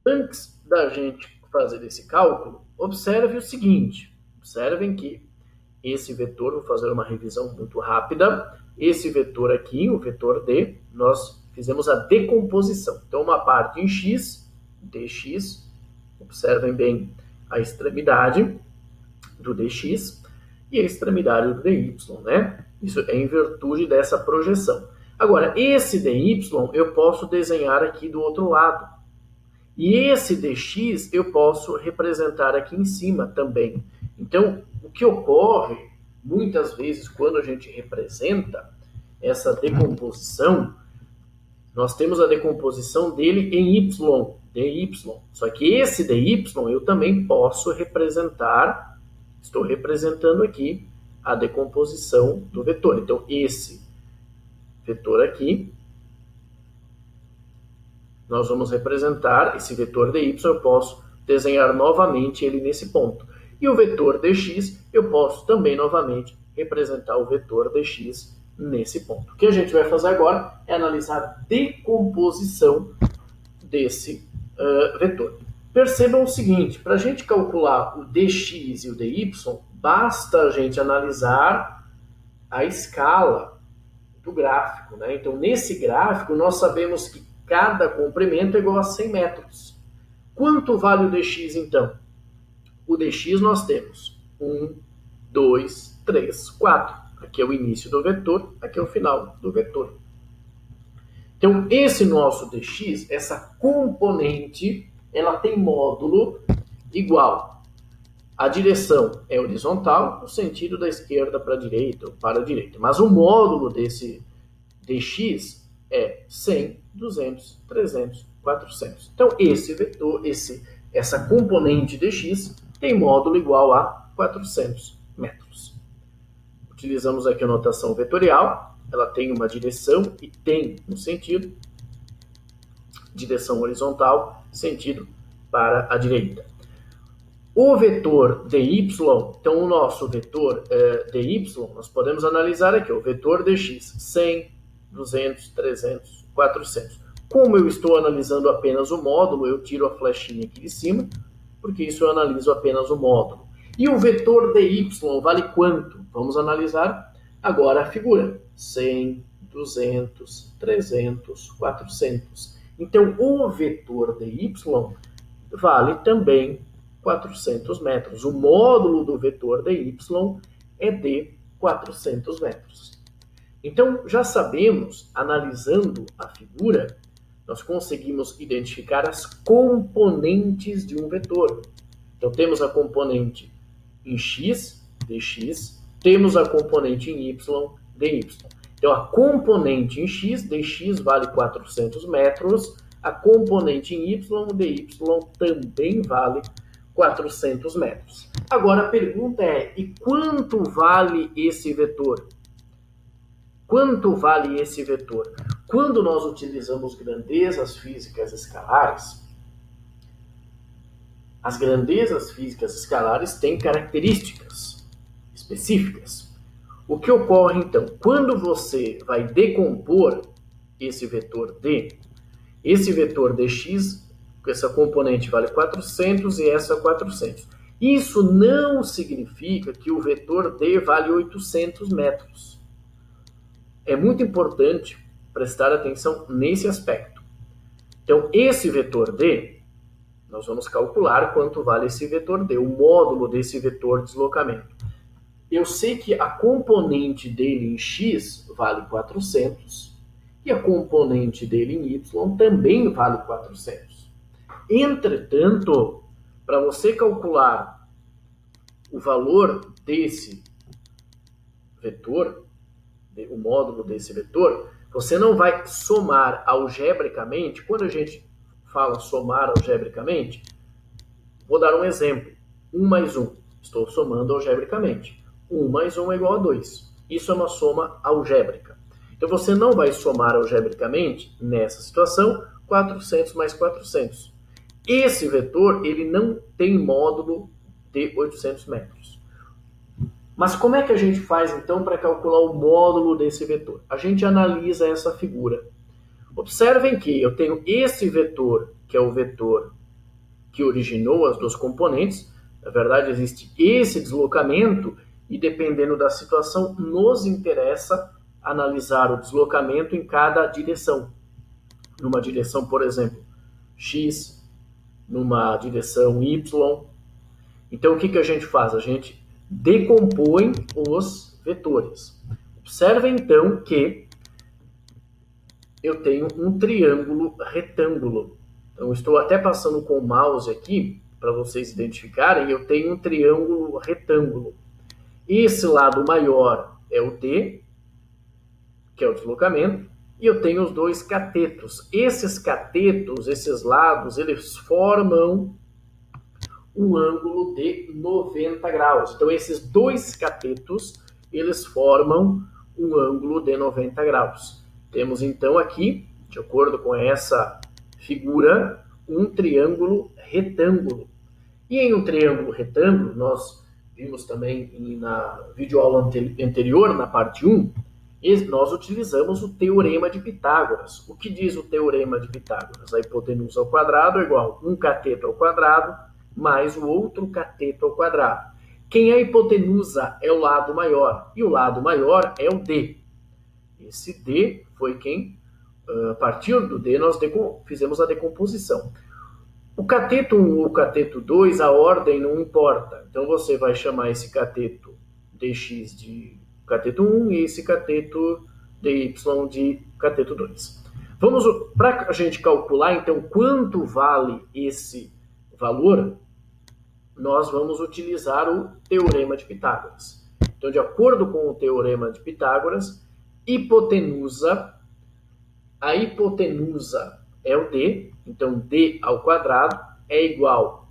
Antes da gente fazer esse cálculo, observe o seguinte, observem que esse vetor, vou fazer uma revisão muito rápida, esse vetor aqui, o vetor D, nós fizemos a decomposição. Então, uma parte em X, dx, observem bem a extremidade do dx e a extremidade do dy, né? Isso é em virtude dessa projeção. Agora, esse dy eu posso desenhar aqui do outro lado. E esse dx eu posso representar aqui em cima também. Então, o que ocorre muitas vezes quando a gente representa essa decomposição, nós temos a decomposição dele em y, dy. Só que esse dy eu também posso representar, estou representando aqui a decomposição do vetor. Então, esse vetor aqui, nós vamos representar esse vetor dy, eu posso desenhar novamente ele nesse ponto. E o vetor dx, eu posso também novamente representar o vetor dx nesse ponto. O que a gente vai fazer agora é analisar a decomposição desse vetor. Percebam o seguinte, para a gente calcular o dx e o dy, basta a gente analisar a escala do gráfico, né? Então, nesse gráfico, nós sabemos que cada comprimento é igual a 100 metros. Quanto vale o dx, então? O dx nós temos 1, 2, 3, 4. Aqui é o início do vetor, aqui é o final do vetor. Então, esse nosso dx, essa componente, ela tem módulo igual. A direção é horizontal, no sentido da esquerda para a direita ou para a direita. Mas o módulo desse dx é 100, 200, 300, 400. Então, esse vetor, essa componente dx tem módulo igual a 400 metros. Utilizamos aqui a notação vetorial. Ela tem uma direção e tem um sentido. Direção horizontal, sentido para a direita. O vetor dy, então o nosso vetor dy, nós podemos analisar aqui, o vetor dx, 100, 200, 300, 400. Como eu estou analisando apenas o módulo, eu tiro a flechinha aqui de cima, porque isso eu analiso apenas o módulo. E o vetor dy vale quanto? Vamos analisar agora a figura. 100, 200, 300, 400. Então, o vetor dy vale também 400 metros. O módulo do vetor dy é de 400 metros. Então, já sabemos, analisando a figura, nós conseguimos identificar as componentes de um vetor. Então, temos a componente em x, dx, temos a componente em y, dy. Então, a componente em x, dx vale 400 metros, a componente em y, dy também vale 400 metros. Agora, a pergunta é, e quanto vale esse vetor? Quanto vale esse vetor? Quando nós utilizamos grandezas físicas escalares, as grandezas físicas escalares têm características específicas. O que ocorre, então? Quando você vai decompor esse vetor d, esse vetor dx, essa componente vale 400 e essa 400. Isso não significa que o vetor d vale 800 metros. É muito importante prestar atenção nesse aspecto. Então, esse vetor d, nós vamos calcular quanto vale esse vetor d, o módulo desse vetor deslocamento. Eu sei que a componente dele em x vale 400 e a componente dele em y também vale 400. Entretanto, para você calcular o valor desse vetor, o módulo desse vetor, você não vai somar algebricamente. Quando a gente fala somar algebricamente, vou dar um exemplo. 1 mais 1, estou somando algebricamente. 1 mais 1 é igual a 2. Isso é uma soma algébrica. Então, você não vai somar algebricamente, nessa situação, 400 mais 400. Esse vetor, ele não tem módulo de 800 metros. Mas como é que a gente faz, então, para calcular o módulo desse vetor? A gente analisa essa figura. Observem que eu tenho esse vetor, que é o vetor que originou as duas componentes. Na verdade, existe esse deslocamento e, dependendo da situação, nos interessa analisar o deslocamento em cada direção. Numa direção, por exemplo, x, numa direção y. Então, o que a gente faz? A gente decompõe os vetores. Observem, então, que eu tenho um triângulo retângulo. Então, estou até passando com o mouse aqui, para vocês identificarem, eu tenho um triângulo retângulo. Esse lado maior é o D, que é o deslocamento, e eu tenho os dois catetos. Esses catetos, esses lados, eles formam um ângulo de 90 graus. Então, esses dois catetos eles formam um ângulo de 90 graus. Temos então aqui, de acordo com essa figura, um triângulo retângulo. E em um triângulo retângulo, nós vimos também na videoaula anterior, na parte 1, nós utilizamos o Teorema de Pitágoras. O que diz o Teorema de Pitágoras? A hipotenusa ao quadrado é igual a um cateto ao quadrado mais o outro cateto ao quadrado. Quem é a hipotenusa é o lado maior, e o lado maior é o D. Esse D foi quem, a partir do D, nós fizemos a decomposição. O cateto 1 ou o cateto 2, a ordem não importa. Então, você vai chamar esse cateto dx de cateto 1 e esse cateto dy de cateto 2. Para a gente calcular, então, quanto vale esse valor, nós vamos utilizar o Teorema de Pitágoras. Então, de acordo com o Teorema de Pitágoras, a hipotenusa é o D, então D ao quadrado é igual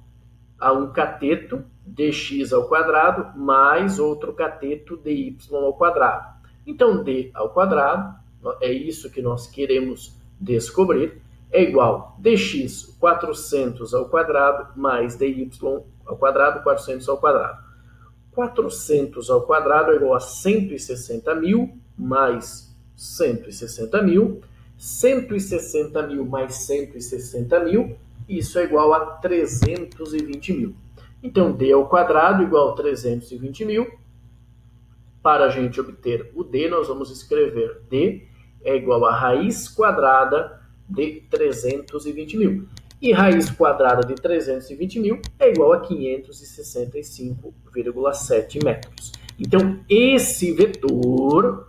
a um cateto dx ao quadrado mais outro cateto dy ao quadrado. Então, D ao quadrado, é isso que nós queremos descobrir, é igual a dx 400 ao quadrado mais dy ao quadrado 400 ao quadrado. 400 ao quadrado é igual a 160.000 mais 160.000. 160.000 mais 160.000, isso é igual a 320.000. Então, D ao quadrado igual a 320.000. Para a gente obter o D, nós vamos escrever D é igual a raiz quadrada de 320.000. E raiz quadrada de 320.000 é igual a 565,7 metros. Então, esse vetor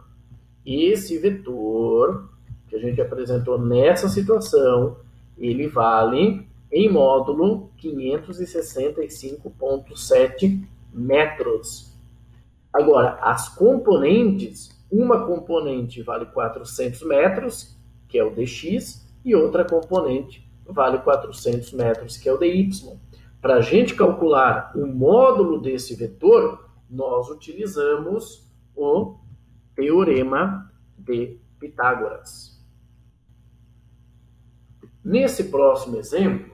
que a gente apresentou nessa situação, ele vale, em módulo, 565,7 metros. Agora, as componentes, uma componente vale 400 metros, que é o dx, e outra componente vale 400 metros, que é o dy. Para a gente calcular o módulo desse vetor, nós utilizamos o Teorema de Pitágoras. Nesse próximo exemplo,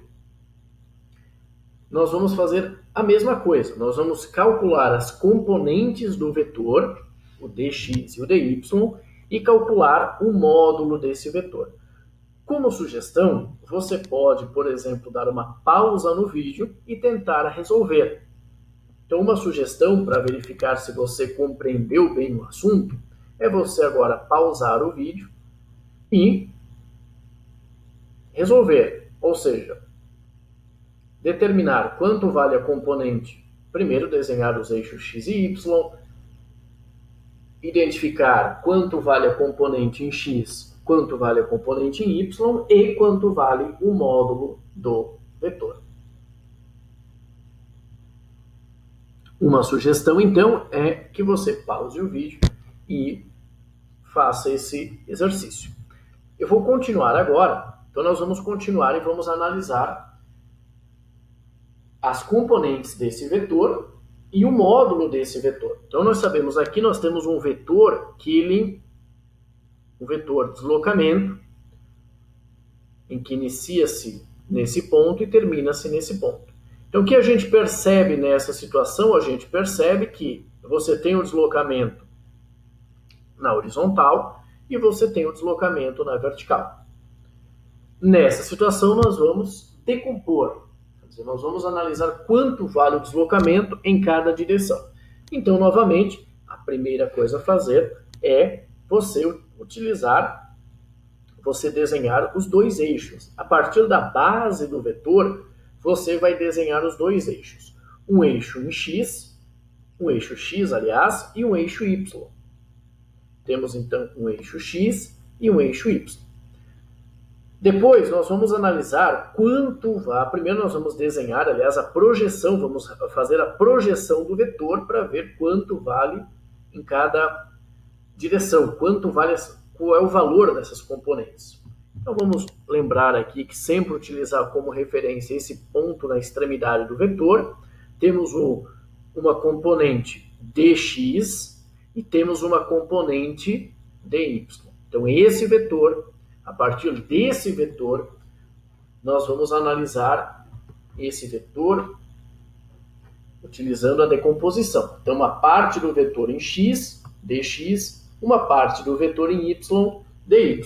nós vamos fazer a mesma coisa. Nós vamos calcular as componentes do vetor, o dx e o dy, e calcular o módulo desse vetor. Como sugestão, você pode, por exemplo, dar uma pausa no vídeo e tentar resolver. Então, uma sugestão para verificar se você compreendeu bem o assunto é você agora pausar o vídeo e resolver, ou seja, determinar quanto vale a componente. Primeiro, desenhar os eixos x e y, identificar quanto vale a componente em x, quanto vale a componente em y e quanto vale o módulo do vetor. Uma sugestão, então, é que você pause o vídeo e faça esse exercício. Eu vou continuar agora. Então, nós vamos continuar e vamos analisar as componentes desse vetor e o módulo desse vetor. Então, nós sabemos aqui, nós temos um vetor um vetor deslocamento, em que inicia-se nesse ponto e termina-se nesse ponto. Então, o que a gente percebe nessa situação? A gente percebe que você tem o deslocamento na horizontal e você tem o deslocamento na vertical. Nessa situação, nós vamos decompor. Quer dizer, nós vamos analisar quanto vale o deslocamento em cada direção. Então, novamente, a primeira coisa a fazer é você desenhar os dois eixos. A partir da base do vetor, você vai desenhar os dois eixos. Um eixo em x, aliás, e um eixo y. Temos, então, um eixo x e um eixo y. Depois, nós vamos analisar quanto vale. Primeiro, nós vamos desenhar, aliás, a projeção. Vamos fazer a projeção do vetor para ver quanto vale em cada direção. Qual é o valor dessas componentes. Então, vamos lembrar aqui que sempre utilizar como referência esse ponto na extremidade do vetor. Temos uma componente dx e temos uma componente dy. Então, esse vetor, a partir desse vetor, nós vamos analisar esse vetor utilizando a decomposição. Então, uma parte do vetor em x, dx, uma parte do vetor em y, dy.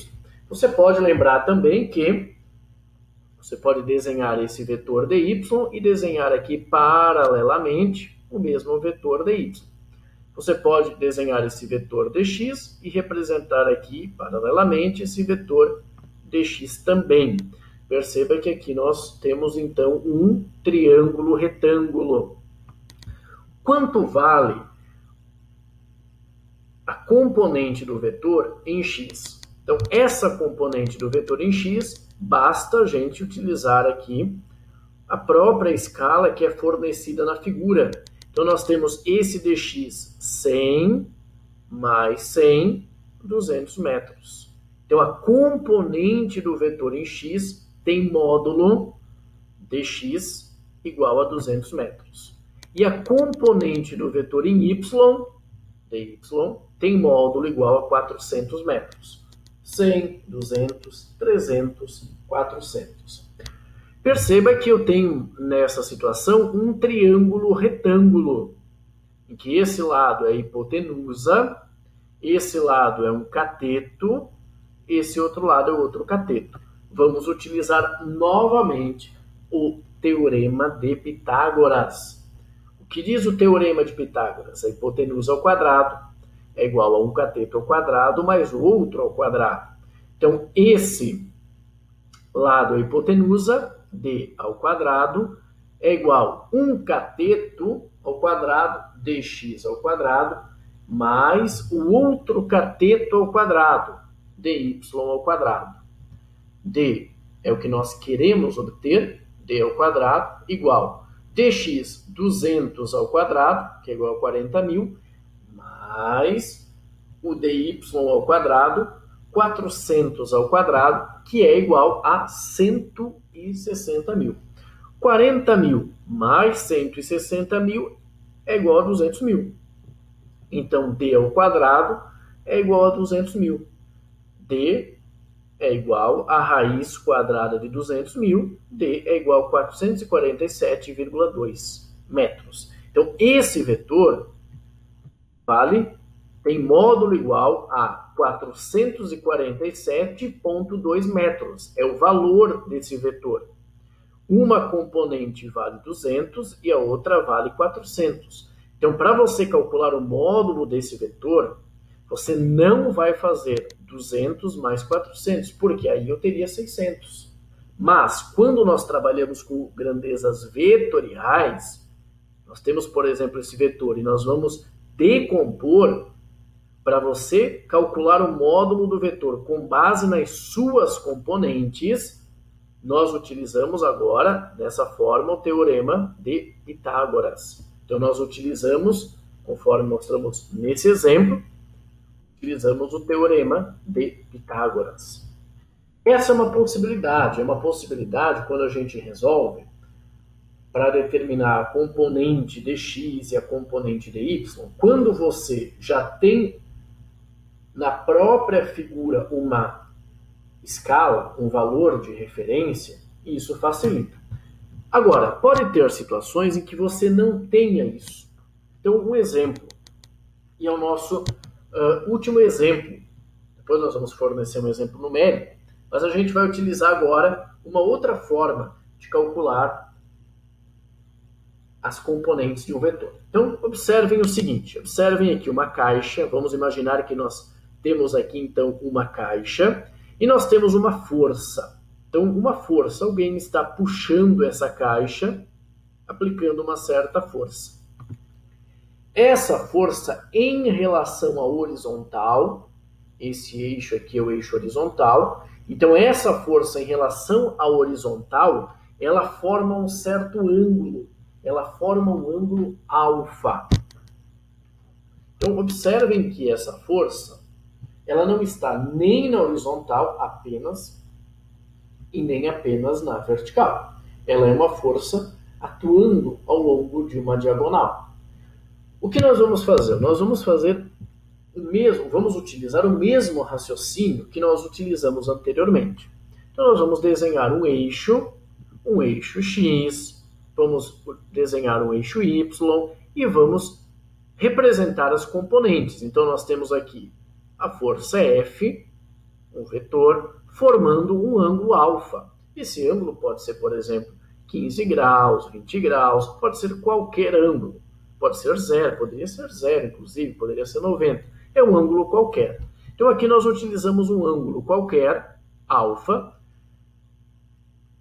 Você pode lembrar também que você pode desenhar esse vetor dy e desenhar aqui paralelamente o mesmo vetor dy. Você pode desenhar esse vetor dx e representar aqui paralelamente esse vetor dx também. Perceba que aqui nós temos então um triângulo retângulo. Quanto vale a componente do vetor em x? Então, essa componente do vetor em x, basta a gente utilizar aqui a própria escala que é fornecida na figura. Então, nós temos esse dx 100 mais 100, 200 metros. Então, a componente do vetor em x tem módulo dx igual a 200 metros. E a componente do vetor em y, dy, tem módulo igual a 400 metros. 100, 200, 300, 400. Perceba que eu tenho nessa situação um triângulo retângulo, em que esse lado é a hipotenusa, esse lado é um cateto, esse outro lado é outro cateto. Vamos utilizar novamente o Teorema de Pitágoras. O que diz o Teorema de Pitágoras? A hipotenusa ao quadrado é igual a um cateto ao quadrado mais o outro ao quadrado. Então, esse lado, a hipotenusa, d ao quadrado, é igual a 1 cateto ao quadrado, dx ao quadrado, mais o outro cateto ao quadrado, dy ao quadrado. D é o que nós queremos obter, d ao quadrado, igual dx 200 ao quadrado, que é igual a 40.000, mais o dy ao quadrado, 400 ao quadrado, que é igual a 160.000. 40.000 mais 160.000 é igual a 200.000. Então, d ao quadrado é igual a 200.000. d é igual a raiz quadrada de 200.000, d é igual a 447,2 metros. Então, esse vetor tem módulo igual a 447,2 metros. É o valor desse vetor. Uma componente vale 200 e a outra vale 400. Então, para você calcular o módulo desse vetor, você não vai fazer 200 mais 400, porque aí eu teria 600. Mas, quando nós trabalhamos com grandezas vetoriais, nós temos, por exemplo, esse vetor e nós vamos decompor. Para você calcular o módulo do vetor com base nas suas componentes, nós utilizamos agora, dessa forma, o Teorema de Pitágoras. Então, nós utilizamos, conforme mostramos nesse exemplo, utilizamos o Teorema de Pitágoras. Essa é uma possibilidade quando a gente resolve para determinar a componente dx e a componente dy, quando você já tem na própria figura uma escala, um valor de referência, isso facilita. Agora, pode ter situações em que você não tenha isso. Então, um exemplo, e é o nosso último exemplo, depois nós vamos fornecer um exemplo numérico, mas a gente vai utilizar agora uma outra forma de calcular as componentes de um vetor. Então, observem o seguinte, observem aqui uma caixa, vamos imaginar que nós temos aqui, então, uma caixa, e nós temos uma força. Então, uma força, alguém está puxando essa caixa, aplicando uma certa força. Essa força em relação à horizontal, esse eixo aqui é o eixo horizontal, então essa força em relação à horizontal, ela forma um certo ângulo, ela forma um ângulo alfa. Então, observem que essa força, ela não está nem na horizontal apenas e nem apenas na vertical. Ela é uma força atuando ao longo de uma diagonal. O que nós vamos fazer? Nós vamos fazer vamos utilizar o mesmo raciocínio que nós utilizamos anteriormente. Então, nós vamos desenhar um eixo X, vamos desenhar um eixo Y e vamos representar as componentes. Então, nós temos aqui a força F, um vetor, formando um ângulo alfa. Esse ângulo pode ser, por exemplo, 15 graus, 20 graus, pode ser qualquer ângulo. Pode ser zero, poderia ser zero, inclusive, poderia ser 90. É um ângulo qualquer. Então, aqui nós utilizamos um ângulo qualquer, alfa,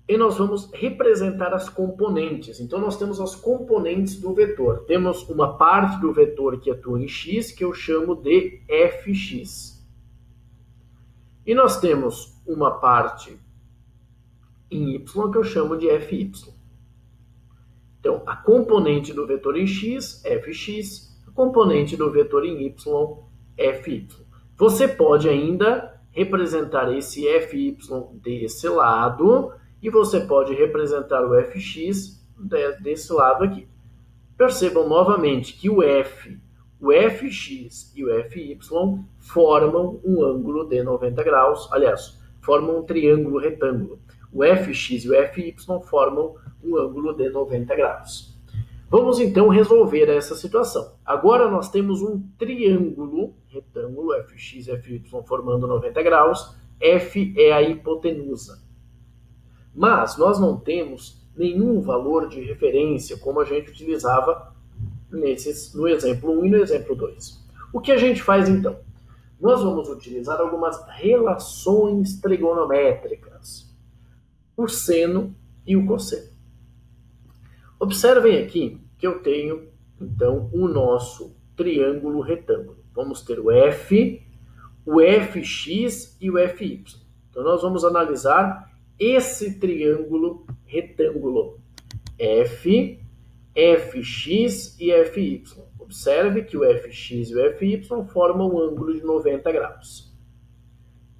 e nós vamos representar as componentes. Então, nós temos as componentes do vetor. Temos uma parte do vetor que atua em x, que eu chamo de fx. E nós temos uma parte em y, que eu chamo de fy. Então, a componente do vetor em x, fx, a componente do vetor em y, fy. Você pode ainda representar esse fy desse lado e você pode representar o fx desse lado aqui. Percebam novamente que o fx e o fy formam um ângulo de 90 graus, aliás, formam um triângulo retângulo. O fx e o fy formam um ângulo de 90 graus. Vamos então resolver essa situação. Agora nós temos um triângulo retângulo, fx e fy formando 90 graus, f é a hipotenusa. Mas nós não temos nenhum valor de referência como a gente utilizava no exemplo 1 e no exemplo 2. O que a gente faz então? Nós vamos utilizar algumas relações trigonométricas, o seno e o cosseno. Observem aqui que eu tenho, então, o nosso triângulo retângulo. Vamos ter o f, o fx e o fy. Então, nós vamos analisar esse triângulo retângulo f, fx e fy. Observe que o fx e o fy formam um ângulo de 90 graus.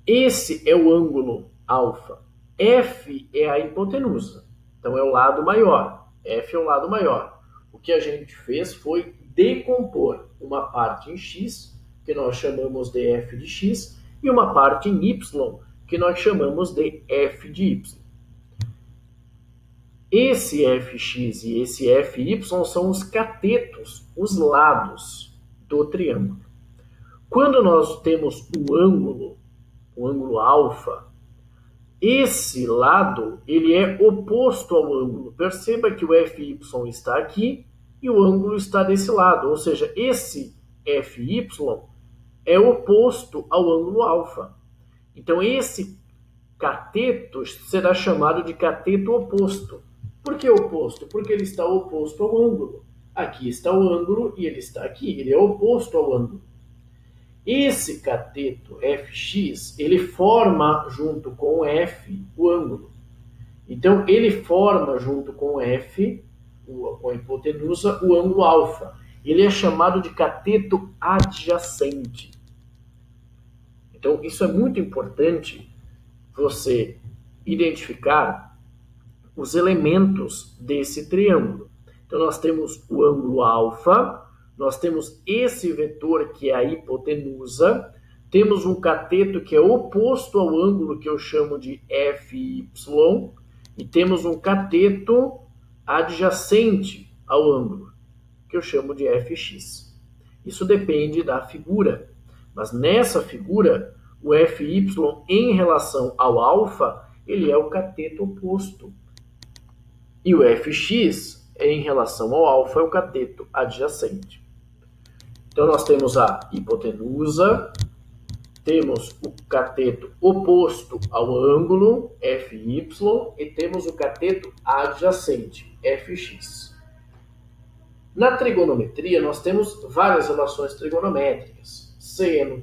Esse é o ângulo alfa. F é a hipotenusa, então é o lado maior. F é o lado maior. O que a gente fez foi decompor uma parte em x, que nós chamamos de f de x, e uma parte em y, que nós chamamos de f de y. Esse fx e esse fy são os catetos, os lados do triângulo. Quando nós temos o ângulo alfa, esse lado ele é oposto ao ângulo. Perceba que o fy está aqui e o ângulo está desse lado, ou seja, esse fy é oposto ao ângulo alfa. Então, esse cateto será chamado de cateto oposto. Por que oposto? Porque ele está oposto ao ângulo. Aqui está o ângulo e ele está aqui. Ele é oposto ao ângulo. Esse cateto fx, ele forma junto com o f o ângulo. Então, ele forma junto com o f, com a hipotenusa, o ângulo alfa. Ele é chamado de cateto adjacente. Então, isso é muito importante você identificar os elementos desse triângulo. Então, nós temos o ângulo alfa, nós temos esse vetor que é a hipotenusa, temos um cateto que é oposto ao ângulo que eu chamo de FY, e temos um cateto adjacente ao ângulo, que eu chamo de FX. Isso depende da figura, mas nessa figura, o FY em relação ao alfa, ele é o cateto oposto. E o FX, em relação ao alfa, é o cateto adjacente. Então, nós temos a hipotenusa, temos o cateto oposto ao ângulo, FY, e temos o cateto adjacente, FX. Na trigonometria, nós temos várias relações trigonométricas: seno,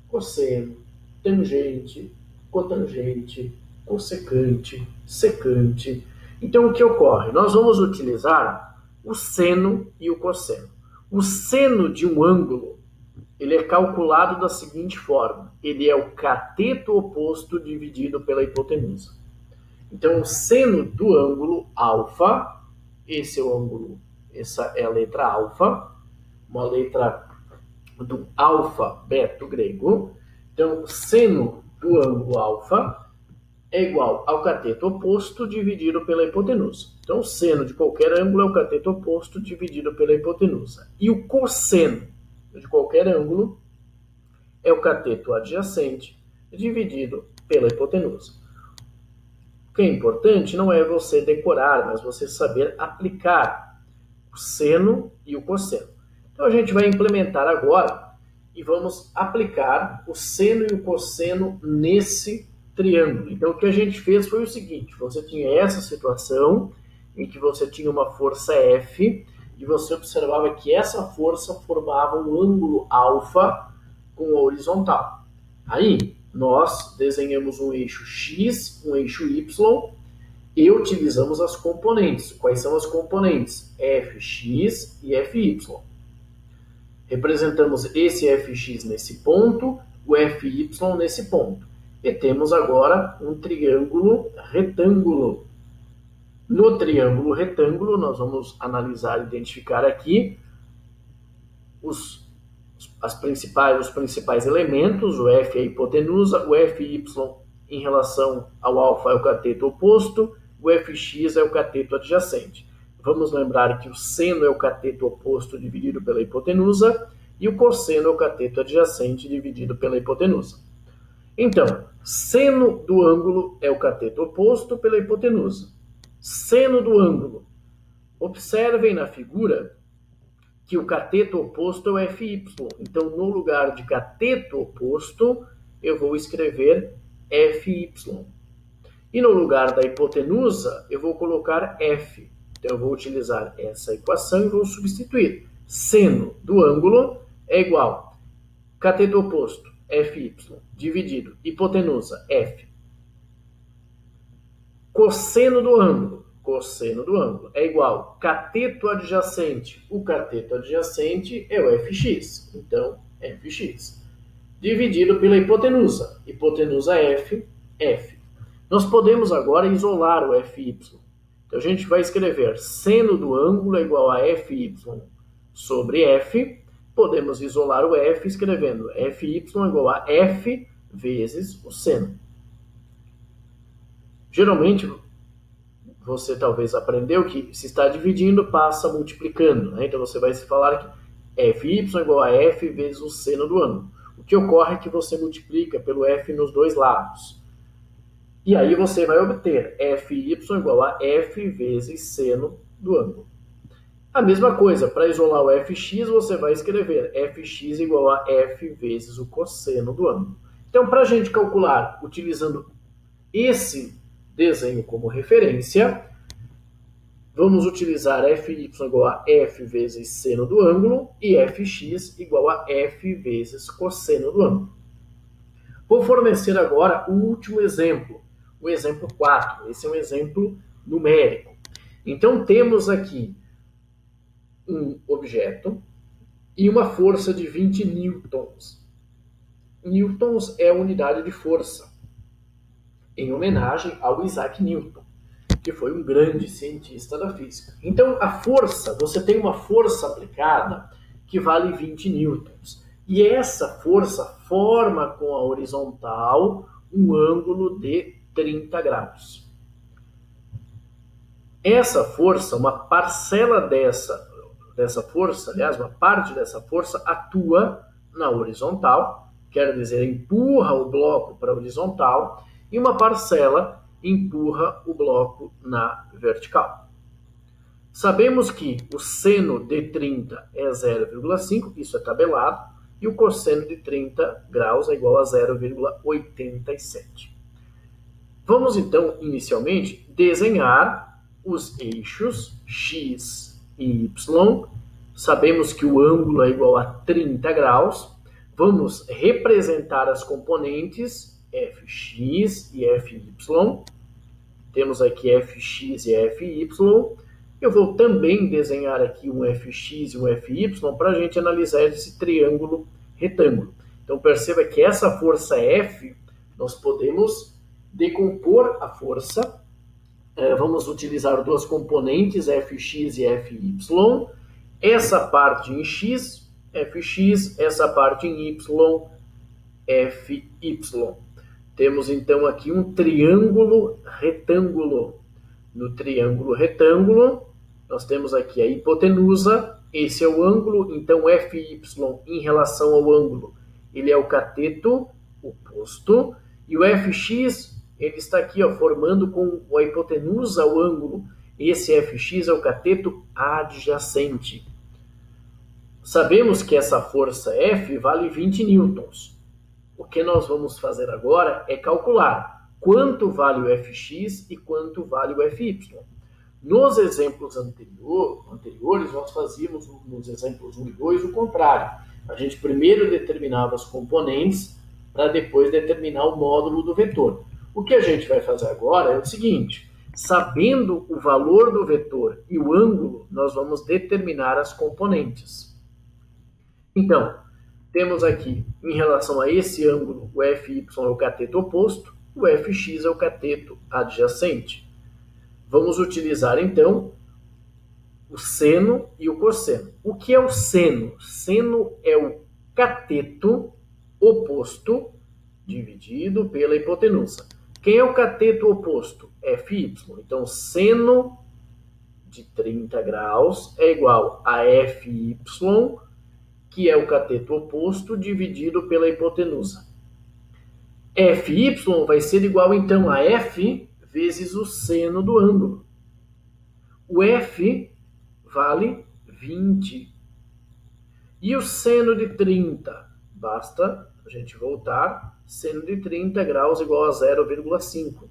cosseno, tangente, cotangente, cossecante, secante. Então, o que ocorre? Nós vamos utilizar o seno e o cosseno. O seno de um ângulo, ele é calculado da seguinte forma: ele é o cateto oposto dividido pela hipotenusa. Então, o seno do ângulo alfa, esse é o ângulo, essa é a letra alfa, uma letra do alfabeto grego. Então, seno do ângulo alfa é igual ao cateto oposto dividido pela hipotenusa. Então, o seno de qualquer ângulo é o cateto oposto dividido pela hipotenusa. E o cosseno de qualquer ângulo é o cateto adjacente dividido pela hipotenusa. O que é importante não é você decorar, mas você saber aplicar o seno e o cosseno. Então, a gente vai implementar agora e vamos aplicar o seno e o cosseno nesse triângulo. Então, o que a gente fez foi o seguinte: você tinha essa situação em que você tinha uma força F e você observava que essa força formava um ângulo alfa com a horizontal. Aí, nós desenhamos um eixo X, um eixo Y e utilizamos as componentes. Quais são as componentes? Fx e Fy. Representamos esse Fx nesse ponto, o Fy nesse ponto. E temos agora um triângulo retângulo. No triângulo retângulo, nós vamos analisar e identificar aqui os principais elementos. O F é a hipotenusa, o Fy em relação ao alfa é o cateto oposto, o Fx é o cateto adjacente. Vamos lembrar que o seno é o cateto oposto dividido pela hipotenusa e o cosseno é o cateto adjacente dividido pela hipotenusa. Então, seno do ângulo é o cateto oposto pela hipotenusa. Seno do ângulo. Observem na figura que o cateto oposto é o Fy. Então, no lugar de cateto oposto, eu vou escrever Fy. E no lugar da hipotenusa, eu vou colocar F. Então, eu vou utilizar essa equação e vou substituir. Seno do ângulo é igual a cateto oposto, Fy, dividido hipotenusa, F. Cosseno do ângulo é igual a cateto adjacente. O cateto adjacente é o Fx. Então, Fx. Dividido pela hipotenusa. Hipotenusa F, F. Nós podemos agora isolar o Fy. Então, a gente vai escrever seno do ângulo é igual a Fy sobre F. Podemos isolar o F escrevendo Fy igual a F vezes o seno. Geralmente, você talvez aprendeu que se está dividindo, passa multiplicando. Né? Então, você vai falar que Fy igual a F vezes o seno do ângulo. O que ocorre é que você multiplica pelo F nos dois lados. E aí você vai obter Fy igual a F vezes seno do ângulo. A mesma coisa, para isolar o Fx, você vai escrever Fx igual a F vezes o cosseno do ângulo. Então, para a gente calcular utilizando esse desenho como referência, vamos utilizar Fy igual a F vezes seno do ângulo e Fx igual a F vezes cosseno do ângulo. Vou fornecer agora o último exemplo, o exemplo 4. Esse é um exemplo numérico. Então, temos aqui um objeto e uma força de 20 newtons. Newtons é a unidade de força, em homenagem ao Isaac Newton, que foi um grande cientista da física. Então, a força, você tem uma força aplicada que vale 20 newtons. E essa força forma com a horizontal um ângulo de 30 graus. Essa força, uma parcela dessa força, aliás, uma parte dessa força atua na horizontal, quer dizer, empurra o bloco para a horizontal, e uma parcela empurra o bloco na vertical. Sabemos que o seno de 30 é 0,5, isso é tabelado, e o cosseno de 30 graus é igual a 0,87. Vamos, então, inicialmente, desenhar os eixos X e Y. Sabemos que o ângulo é igual a 30 graus. Vamos representar as componentes Fx e Fy. Temos aqui Fx e Fy. Eu vou também desenhar aqui um Fx e um Fy para a gente analisar esse triângulo retângulo. Então, perceba que essa força F, nós podemos decompor a força. Vamos utilizar duas componentes, Fx e Fy. Essa parte em X fx, essa parte em y, fy. Temos então aqui um triângulo retângulo. No triângulo retângulo, nós temos aqui a hipotenusa, esse é o ângulo, então fy em relação ao ângulo, ele é o cateto oposto, e o fx, ele está aqui ó, formando com a hipotenusa o ângulo, esse fx é o cateto adjacente. Sabemos que essa força F vale 20 newtons. O que nós vamos fazer agora é calcular quanto vale o fx e quanto vale o fy. Nos exemplos anteriores, nós fazíamos, nos exemplos 1 e 2, o contrário. A gente primeiro determinava as componentes para depois determinar o módulo do vetor. O que a gente vai fazer agora é o seguinte, sabendo o valor do vetor e o ângulo, nós vamos determinar as componentes. Então, temos aqui, em relação a esse ângulo, o fy é o cateto oposto, o fx é o cateto adjacente. Vamos utilizar, então, o seno e o cosseno. O que é o seno? Seno é o cateto oposto dividido pela hipotenusa. Quem é o cateto oposto? Fy. Então, seno de 30 graus é igual a Fy, que é o cateto oposto dividido pela hipotenusa. Fy vai ser igual, então, a F vezes o seno do ângulo. O F vale 20. E o seno de 30? Basta a gente voltar. Seno de 30 graus igual a 0,5.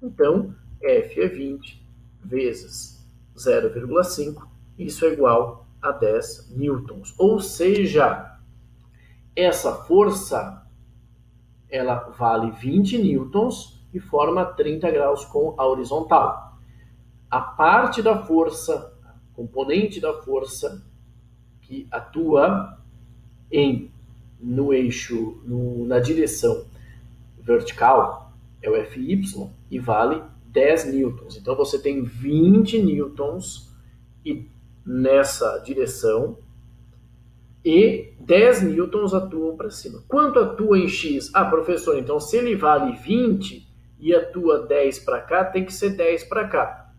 Então, F é 20 vezes 0,5. Isso é igual a 10 newtons. Ou seja, essa força ela vale 20 newtons e forma 30 graus com a horizontal. A parte da força, a componente da força que atua no eixo, na direção vertical, é o Fy e vale 10 newtons. Então você tem 20 newtons nessa direção e 10 newtons atuam para cima. Quanto atua em x? Ah, professor, então se ele vale 20 e atua 10 para cá, tem que ser 10 para cá.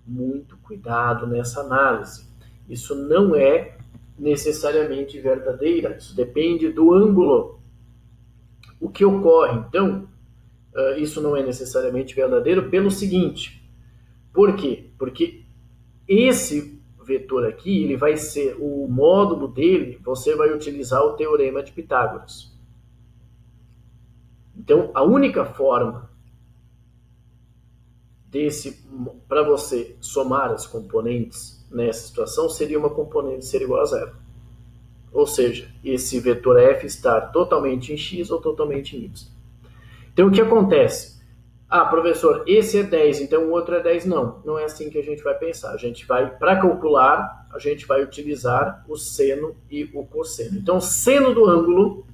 Muito cuidado nessa análise. Isso não é necessariamente verdadeira, isso depende do ângulo. O que ocorre, então, isso não é necessariamente verdadeiro pelo seguinte. Por quê? Porque esse vetor aqui, ele vai ser, o módulo dele, você vai utilizar o teorema de Pitágoras. Então, a única forma para você somar as componentes nessa situação seria uma componente ser igual a zero. Ou seja, esse vetor f estar totalmente em x ou totalmente em y. Então, o que acontece? Ah, professor, esse é 10, então o outro é 10. Não, não é assim que a gente vai pensar. A gente vai, para calcular, a gente vai utilizar o seno e o cosseno. Então, o seno do ângulo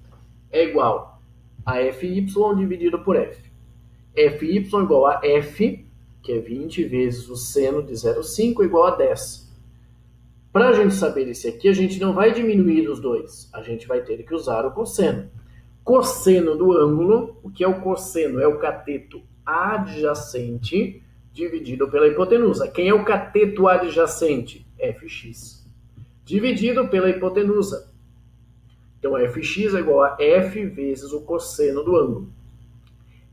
é igual a Fy dividido por F. Fy igual a F, que é 20 vezes o seno de 0,5 igual a 10. Para a gente saber esse aqui, a gente não vai diminuir os dois. A gente vai ter que usar o cosseno. Cosseno do ângulo, o que é o cosseno? É o cateto adjacente dividido pela hipotenusa. Quem é o cateto adjacente? Fx. Dividido pela hipotenusa. Então, Fx é igual a F vezes o cosseno do ângulo.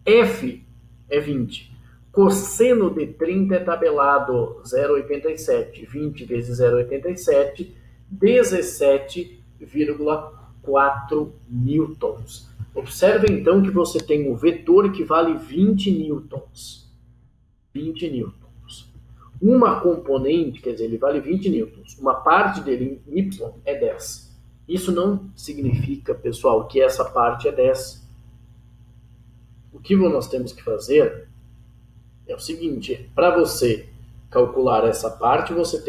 F é 20. Cosseno de 30 é tabelado 0,87. 20 vezes 0,87, 17,4 newtons. Observe então que você tem um vetor que vale 20 newtons. 20 newtons. Uma componente, quer dizer, ele vale 20 newtons. Uma parte dele em y é 10. Isso não significa, pessoal, que essa parte é 10. O que nós temos que fazer é o seguinte, para você calcular essa parte, você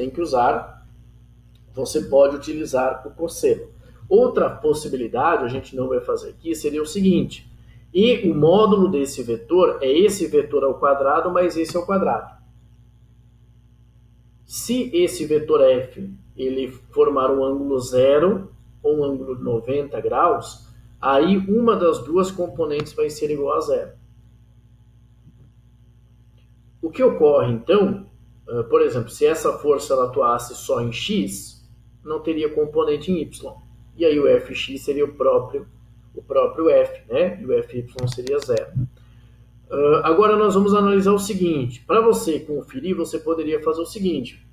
pode utilizar o cosseno. Outra possibilidade, a gente não vai fazer aqui, seria o seguinte, e o módulo desse vetor é esse vetor ao quadrado, mais esse ao quadrado. Se esse vetor f ele formar um ângulo zero ou um ângulo de 90 graus, aí uma das duas componentes vai ser igual a zero. O que ocorre, então, por exemplo, se essa força ela atuasse só em x, não teria componente em y. E aí o fx seria o próprio f, né? E o fy seria zero. Agora nós vamos analisar o seguinte. Para você conferir, você poderia fazer o seguinte.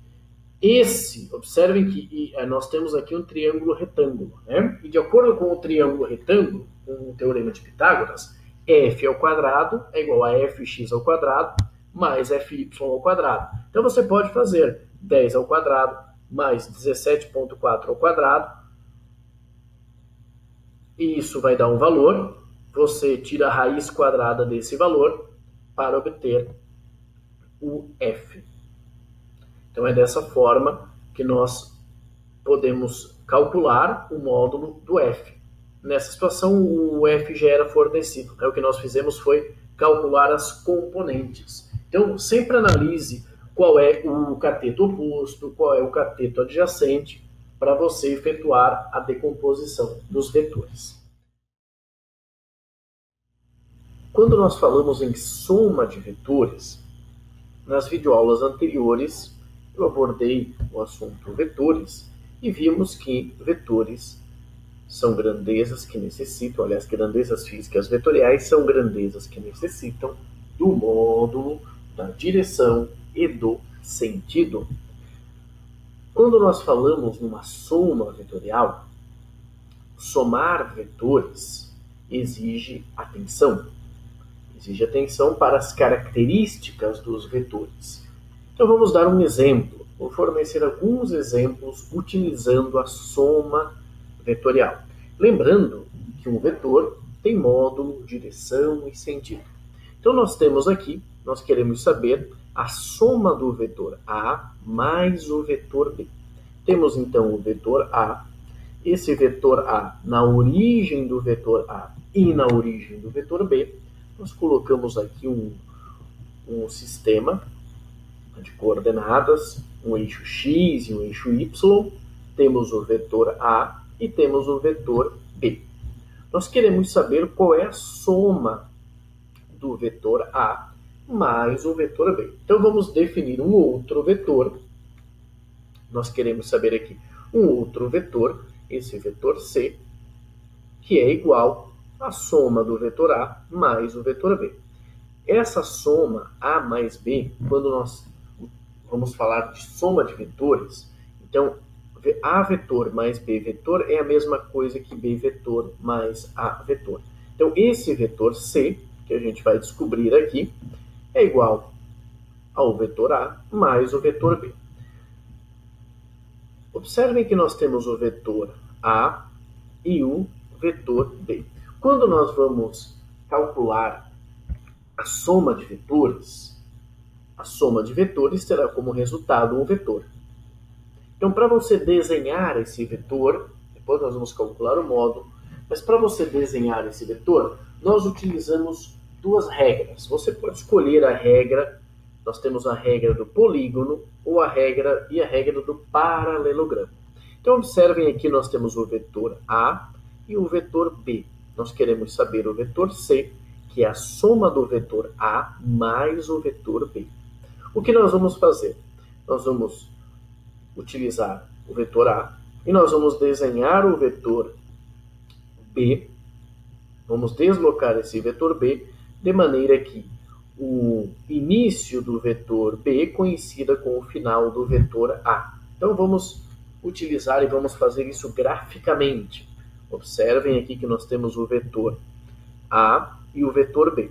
Observem que nós temos aqui um triângulo retângulo, né? E de acordo com o triângulo retângulo, com o teorema de Pitágoras, f ao quadrado é igual a fx ao quadrado mais fy ao quadrado. Então você pode fazer 10 ao quadrado mais 17,4 ao quadrado, e isso vai dar um valor. Você tira a raiz quadrada desse valor para obter o f. Então é dessa forma que nós podemos calcular o módulo do f. Nessa situação o f já era fornecido. O que nós fizemos foi calcular as componentes. Então sempre analise qual é o cateto oposto, qual é o cateto adjacente, para você efetuar a decomposição dos vetores. Quando nós falamos em soma de vetores, nas videoaulas anteriores eu abordei o assunto vetores e vimos que vetores são grandezas que necessitam, aliás, grandezas físicas vetoriais são grandezas que necessitam do módulo, da direção e do sentido. Quando nós falamos numa soma vetorial, somar vetores exige atenção. Exige atenção para as características dos vetores. Então vamos dar um exemplo. Vou fornecer alguns exemplos utilizando a soma vetorial. Lembrando que um vetor tem módulo, direção e sentido. Então nós temos aqui, nós queremos saber a soma do vetor A mais o vetor B. Temos então o vetor A, esse vetor A na origem do vetor A e na origem do vetor B. Nós colocamos aqui um sistema de coordenadas, um eixo x e um eixo y. Temos o vetor A e temos o vetor B. Nós queremos saber qual é a soma do vetor A mais o vetor B. Então vamos definir um outro vetor. Nós queremos saber aqui um outro vetor, esse vetor C, que é igual à soma do vetor A mais o vetor B. Essa soma A mais B, quando nós vamos falar de soma de vetores, então A vetor mais B vetor é a mesma coisa que B vetor mais A vetor. Então esse vetor C, que a gente vai descobrir aqui, é igual ao vetor A mais o vetor B. Observem que nós temos o vetor A e o vetor B. Quando nós vamos calcular a soma de vetores terá como resultado um vetor. Então, para você desenhar esse vetor, depois nós vamos calcular o módulo, mas para você desenhar esse vetor, nós utilizamos duas regras. Você pode escolher a regra, nós temos a regra do polígono ou a regra do paralelogramo. Então, observem aqui, nós temos o vetor A e o vetor B. Nós queremos saber o vetor C, que é a soma do vetor A mais o vetor B. O que nós vamos fazer? Nós vamos utilizar o vetor A e nós vamos desenhar o vetor B. Vamos deslocar esse vetor B de maneira que o início do vetor B coincida com o final do vetor A. Então vamos utilizar e vamos fazer isso graficamente. Observem aqui que nós temos o vetor A e o vetor B.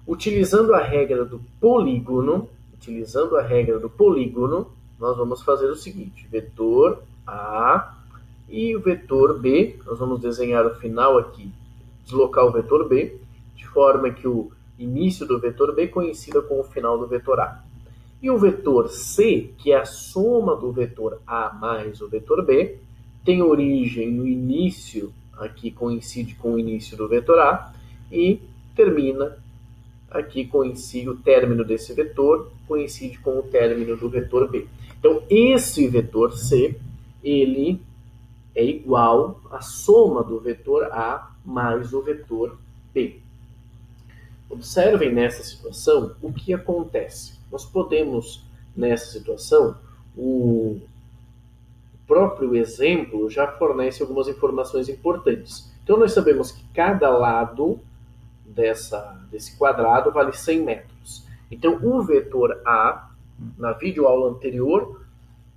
Utilizando a regra do polígono, nós vamos fazer o seguinte: vetor A e o vetor B, nós vamos desenhar o final aqui, deslocar o vetor B, de forma que o início do vetor B coincida com o final do vetor A. E o vetor C, que é a soma do vetor A mais o vetor B, tem origem no início, aqui coincide com o início do vetor A, e termina aqui coincide o término desse vetor, coincide com o término do vetor B. Então, esse vetor C, ele é igual à soma do vetor A mais o vetor B. Observem nessa situação o que acontece. Nós podemos, nessa situação, o próprio exemplo já fornece algumas informações importantes. Então, nós sabemos que cada lado desse quadrado vale 100 metros. Então, o vetor A, na videoaula anterior,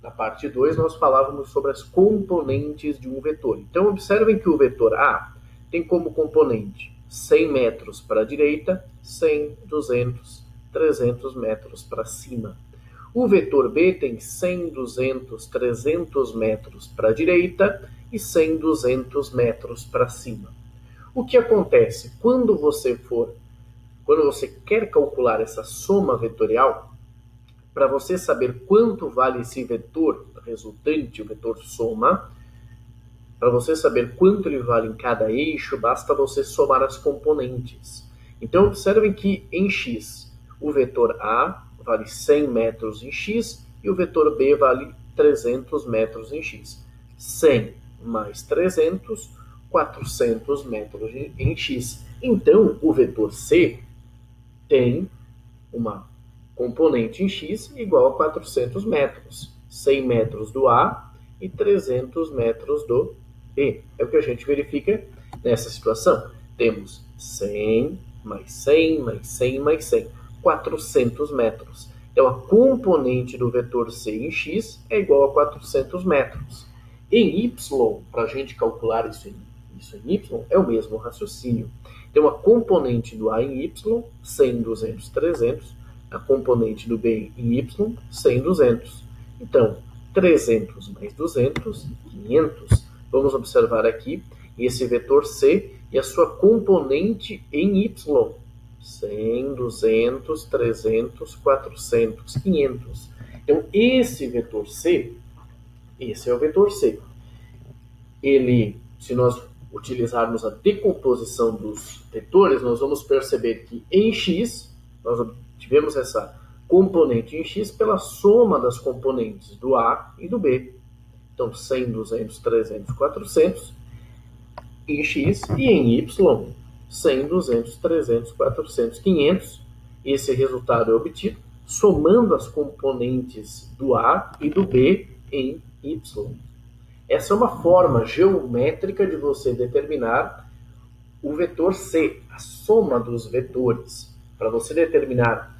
na parte 2, nós falávamos sobre as componentes de um vetor. Então, observem que o vetor A tem como componente 100 metros para a direita, 100, 200, 300 metros para cima. O vetor B tem 100, 200, 300 metros para a direita e 100, 200 metros para cima. O que acontece? Quando você quer calcular essa soma vetorial, para você saber quanto vale esse vetor resultante, o vetor soma, para você saber quanto ele vale em cada eixo, basta você somar as componentes. Então, observem que em x, o vetor A vale 100 metros em x e o vetor B vale 300 metros em x. 100 mais 300, 400 metros em x. Então, o vetor C tem uma componente em x igual a 400 metros. 100 metros do A e 300 metros do B. É o que a gente verifica nessa situação. Temos 100 mais 100 mais 100 mais 100. 400 metros. Então, a componente do vetor C em x é igual a 400 metros. Em y, para a gente calcular isso em y, é o mesmo raciocínio. Então, a componente do A em y, 100, 200, 300. A componente do B em y, 100, 200. Então, 300 mais 200, 500. Vamos observar aqui esse vetor C e a sua componente em y. 100, 200, 300, 400, 500. Então, esse vetor C, esse é o vetor C. Ele, se nós utilizarmos a decomposição dos vetores, nós vamos perceber que em x, nós tivemos essa componente em x pela soma das componentes do A e do B. Então, 100, 200, 300, 400 em x e em y, 100, 200, 300, 400, 500. Esse resultado é obtido somando as componentes do A e do B em y. Essa é uma forma geométrica de você determinar o vetor C, a soma dos vetores. Para você determinar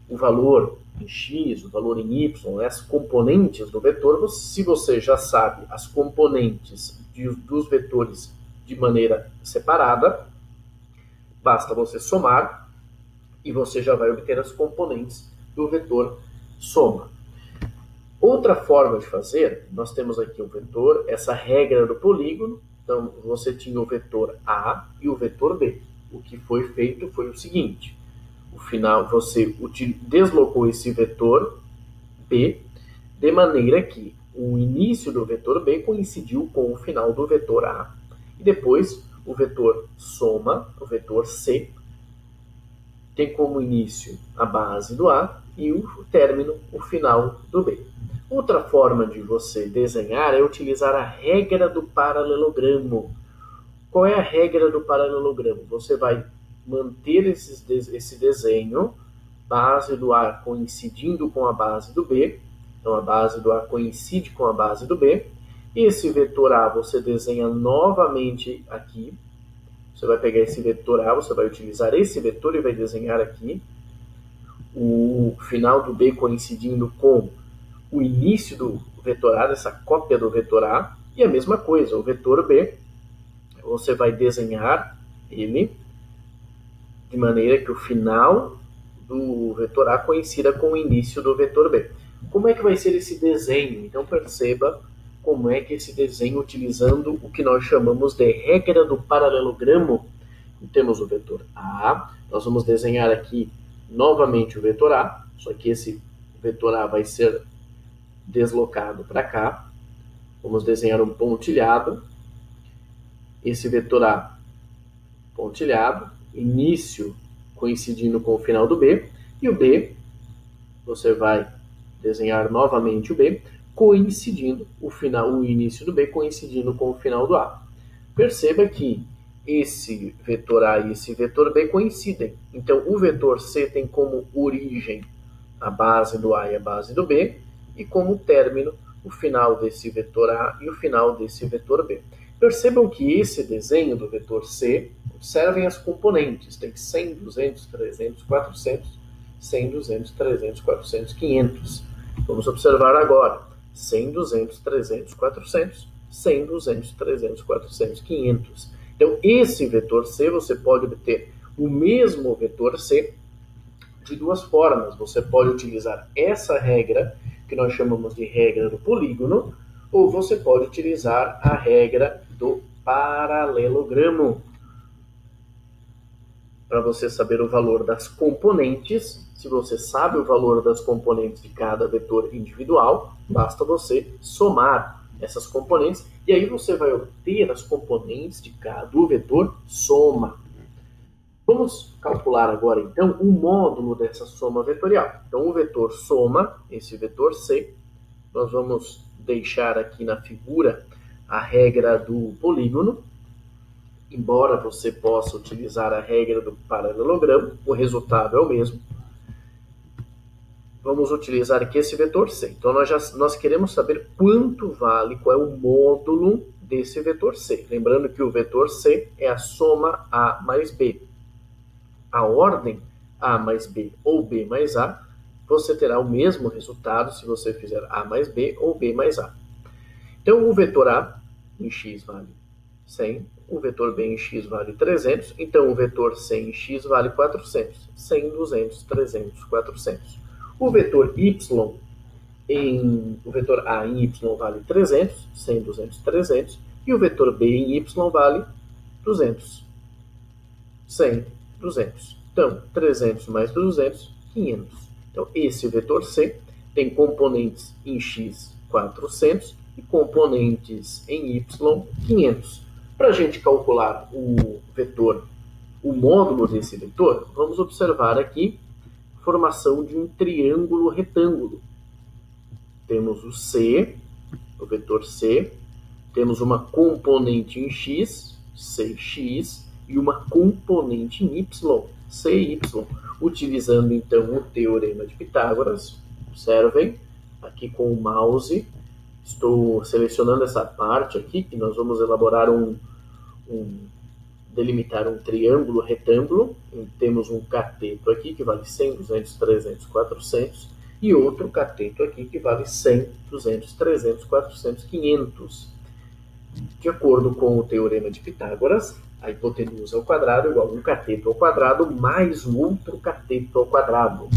o valor em x, o valor em y, as componentes do vetor, se você já sabe as componentes dos vetores de maneira separada, basta você somar e você já vai obter as componentes do vetor soma. Outra forma de fazer, nós temos aqui o vetor, essa regra do polígono. Então, você tinha o vetor A e o vetor B. O que foi feito foi o seguinte: no final, você deslocou esse vetor B de maneira que o início do vetor B coincidiu com o final do vetor A. E depois, o vetor soma, o vetor C, tem como início a base do A e o término, o final do B. Outra forma de você desenhar é utilizar a regra do paralelogramo. Qual é a regra do paralelogramo? Você vai manter esse desenho, base do A coincidindo com a base do B. Então, a base do A coincide com a base do B. Esse vetor A você desenha novamente aqui. Você vai pegar esse vetor A, você vai utilizar esse vetor e vai desenhar aqui. O final do B coincidindo com o início do vetor A, essa cópia do vetor A. E a mesma coisa, o vetor B, você vai desenhar ele de maneira que o final do vetor A coincida com o início do vetor B. Como é que vai ser esse desenho? Então, perceba como é que esse desenho, utilizando o que nós chamamos de regra do paralelogramo. Temos o vetor A, nós vamos desenhar aqui novamente o vetor A, só que esse vetor A vai ser deslocado para cá. Vamos desenhar um pontilhado. Esse vetor A, pontilhado, início coincidindo com o final do B, e o B, você vai desenhar novamente o B, coincidindo o início do B coincidindo com o final do A. Perceba que esse vetor A e esse vetor B coincidem. Então, o vetor C tem como origem a base do A e a base do B, e como término o final desse vetor A e o final desse vetor B. Percebam que esse desenho do vetor C, observem as componentes, tem 100, 200, 300, 400, 100, 200, 300, 400, 500. Vamos observar agora, 100, 200, 300, 400, 100, 200, 300, 400, 500. Então, esse vetor C, você pode obter o mesmo vetor C de duas formas. Você pode utilizar essa regra, que nós chamamos de regra do polígono, ou você pode utilizar a regra do paralelogramo. Para você saber o valor das componentes, se você sabe o valor das componentes de cada vetor individual, basta você somar essas componentes, e aí você vai obter as componentes do vetor soma. Vamos calcular agora, então, o módulo dessa soma vetorial. Então, o vetor soma, esse vetor C, nós vamos deixar aqui na figura a regra do polígono. Embora você possa utilizar a regra do paralelogramo, o resultado é o mesmo. Vamos utilizar aqui esse vetor C. Então, nós queremos saber quanto vale, qual é o módulo desse vetor C. Lembrando que o vetor C é a soma A mais B. A ordem A mais B ou B mais A, você terá o mesmo resultado se você fizer A mais B ou B mais A. Então, o vetor A em x vale 100, o vetor B em x vale 300, então o vetor C em x vale 400, 100, 200, 300, 400. O vetor A em y vale 300, 100, 200, 300, e o vetor B em y vale 200, 100, 200. Então, 300 mais 200, 500. Então, esse vetor C tem componentes em x 400 e componentes em y 500. Para a gente calcular o módulo desse vetor, vamos observar aqui a formação de um triângulo retângulo. Temos o C, o vetor C, temos uma componente em x, CX, e uma componente em y, CY. Utilizando então o teorema de Pitágoras, observem, aqui com o mouse, estou selecionando essa parte aqui, que nós vamos elaborar delimitar um triângulo retângulo. Temos um cateto aqui que vale 100, 200, 300, 400, e outro cateto aqui que vale 100, 200, 300, 400, 500. De acordo com o teorema de Pitágoras, a hipotenusa ao quadrado é igual a um cateto ao quadrado mais um outro cateto ao quadrado.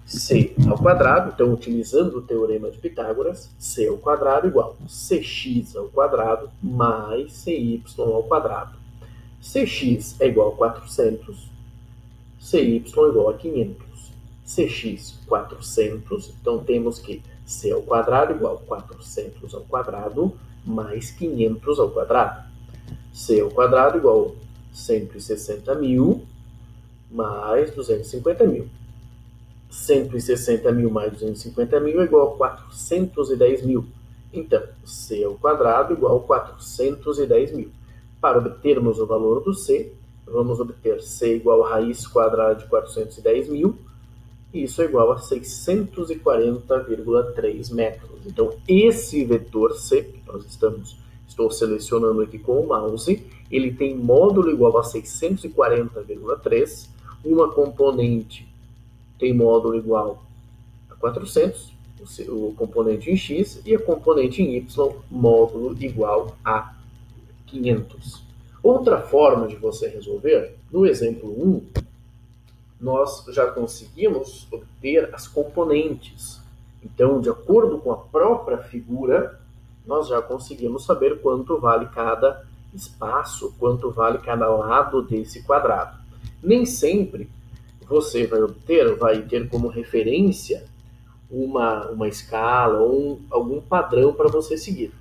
C ao quadrado, então utilizando o teorema de Pitágoras, C ao quadrado igual a CX ao quadrado mais CY ao quadrado. CX é igual a 400, CY é igual a 500. CX 400, então temos que C ao quadrado igual a 400 ao quadrado mais 500 ao quadrado. C ao quadrado igual a 160.000 mais 250.000. 160.000 mais 250.000 é igual a 410.000. Então, C ao quadrado igual a 410.000. Para obtermos o valor do C, vamos obter C igual a raiz quadrada de 410.000, e isso é igual a 640,3 metros. Então, esse vetor C, que estou selecionando aqui com o mouse, ele tem módulo igual a 640,3, uma componente tem módulo igual a 400, o componente em x, e a componente em y, módulo igual a 500. Outra forma de você resolver, no exemplo 1, nós já conseguimos obter as componentes. Então, de acordo com a própria figura, nós já conseguimos saber quanto vale cada espaço, quanto vale cada lado desse quadrado. Nem sempre você vai ter como referência uma escala ou algum padrão para você seguir.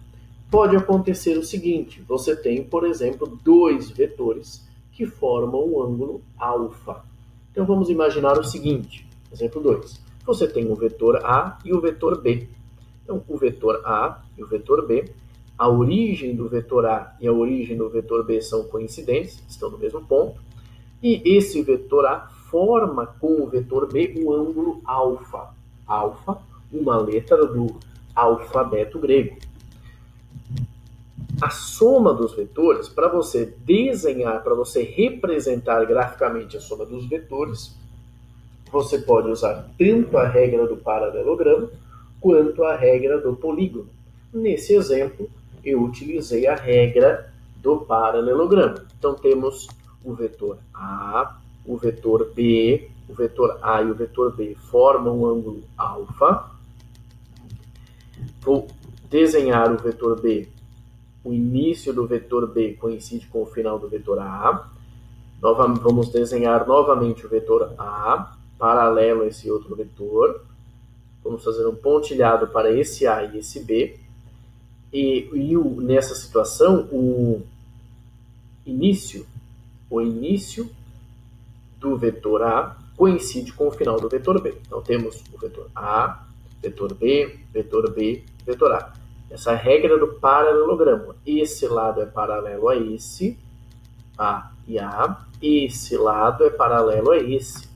Pode acontecer o seguinte: você tem, por exemplo, dois vetores que formam um ângulo alfa. Então vamos imaginar o seguinte, exemplo 2. Você tem o vetor A e o vetor B. Então o vetor A e o vetor B, a origem do vetor A e a origem do vetor B são coincidentes, estão no mesmo ponto, e esse vetor A forma com o vetor B um ângulo alfa. Alfa, uma letra do alfabeto grego. A soma dos vetores, para você desenhar, para você representar graficamente a soma dos vetores, você pode usar tanto a regra do paralelogramo quanto a regra do polígono. Nesse exemplo, eu utilizei a regra do paralelogramo. Então, temos o vetor A, o vetor B, o vetor A e o vetor B formam um ângulo alfa. Vou desenhar o vetor B. O início do vetor B coincide com o final do vetor A. Vamos desenhar novamente o vetor A, paralelo a esse outro vetor. Vamos fazer um pontilhado para esse A e esse B. Nessa situação, o início do vetor A coincide com o final do vetor B. Então, temos o vetor A, vetor B, vetor A. Essa regra do paralelogramo. Esse lado é paralelo a esse, A e A. Esse lado é paralelo a esse.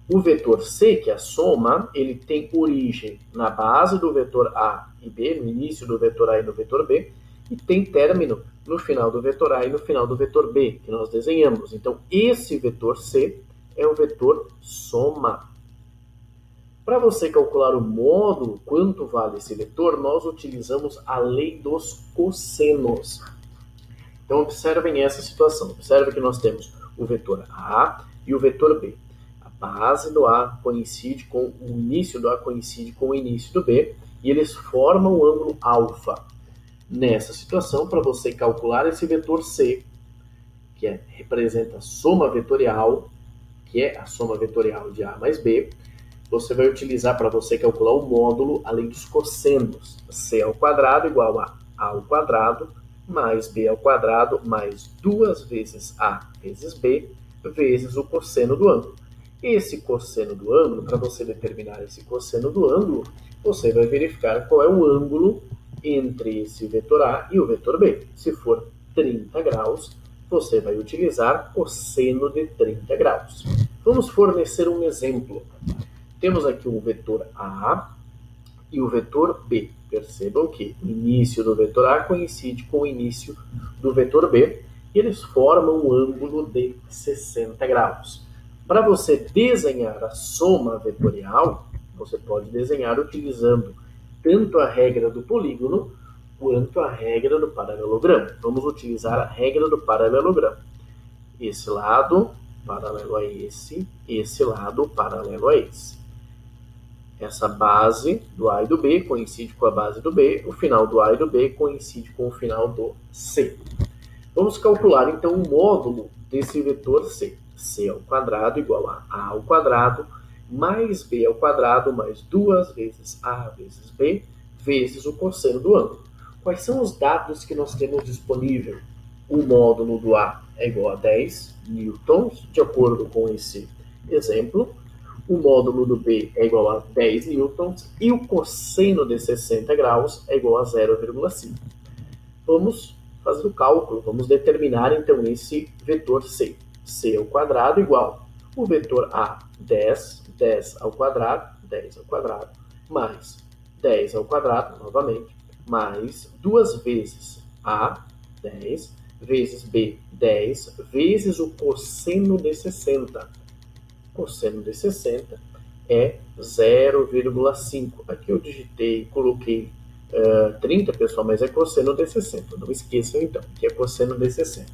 O vetor C, que é a soma, ele tem origem na base do vetor A e B, no início do vetor A e no vetor B, e tem término no final do vetor A e no final do vetor B, que nós desenhamos. Então, esse vetor C é o vetor soma. Para você calcular o módulo, quanto vale esse vetor, nós utilizamos a lei dos cossenos. Então, observem essa situação. Observe que nós temos o vetor A e o vetor B. A base do A coincide com o início do A coincide com o início do B, e eles formam o ângulo alfa. Nessa situação, para você calcular esse vetor C, que representa a soma vetorial, que é a soma vetorial de A mais B, você vai utilizar para você calcular o módulo a lei dos cossenos. C ao quadrado igual a ao quadrado mais B ao quadrado mais 2 vezes A vezes B vezes o cosseno do ângulo. Esse cosseno do ângulo, para você determinar esse cosseno do ângulo, você vai verificar qual é o ângulo entre esse vetor A e o vetor B. Se for 30 graus, você vai utilizar cosseno de 30 graus. Vamos fornecer um exemplo. Temos aqui o vetor A e o vetor B. Percebam que o início do vetor A coincide com o início do vetor B e eles formam um ângulo de 60 graus. Para você desenhar a soma vetorial, você pode desenhar utilizando tanto a regra do polígono quanto a regra do paralelogramo. Vamos utilizar a regra do paralelogramo. Esse lado paralelo a esse lado paralelo a esse. Essa base do A e do B coincide com a base do B, o final do A e do B coincide com o final do C. Vamos calcular, então, o módulo desse vetor C. C ao quadrado igual a ao quadrado mais B ao quadrado mais 2 vezes A vezes B vezes o cosseno do ângulo. Quais são os dados que nós temos disponível? O módulo do A é igual a 10 newtons, de acordo com esse exemplo. O módulo do B é igual a 10 newtons e o cosseno de 60 graus é igual a 0,5. Vamos fazer o cálculo, vamos determinar então esse vetor C. C ao quadrado igual o vetor A, 10 ao quadrado, mais 10 ao quadrado, novamente, mais 2 vezes A, 10, vezes B, 10, vezes o cosseno de 60. Cosseno de 60 é 0,5. Aqui eu digitei, coloquei 30, pessoal, mas é cosseno de 60. Não esqueçam, então, que é cosseno de 60,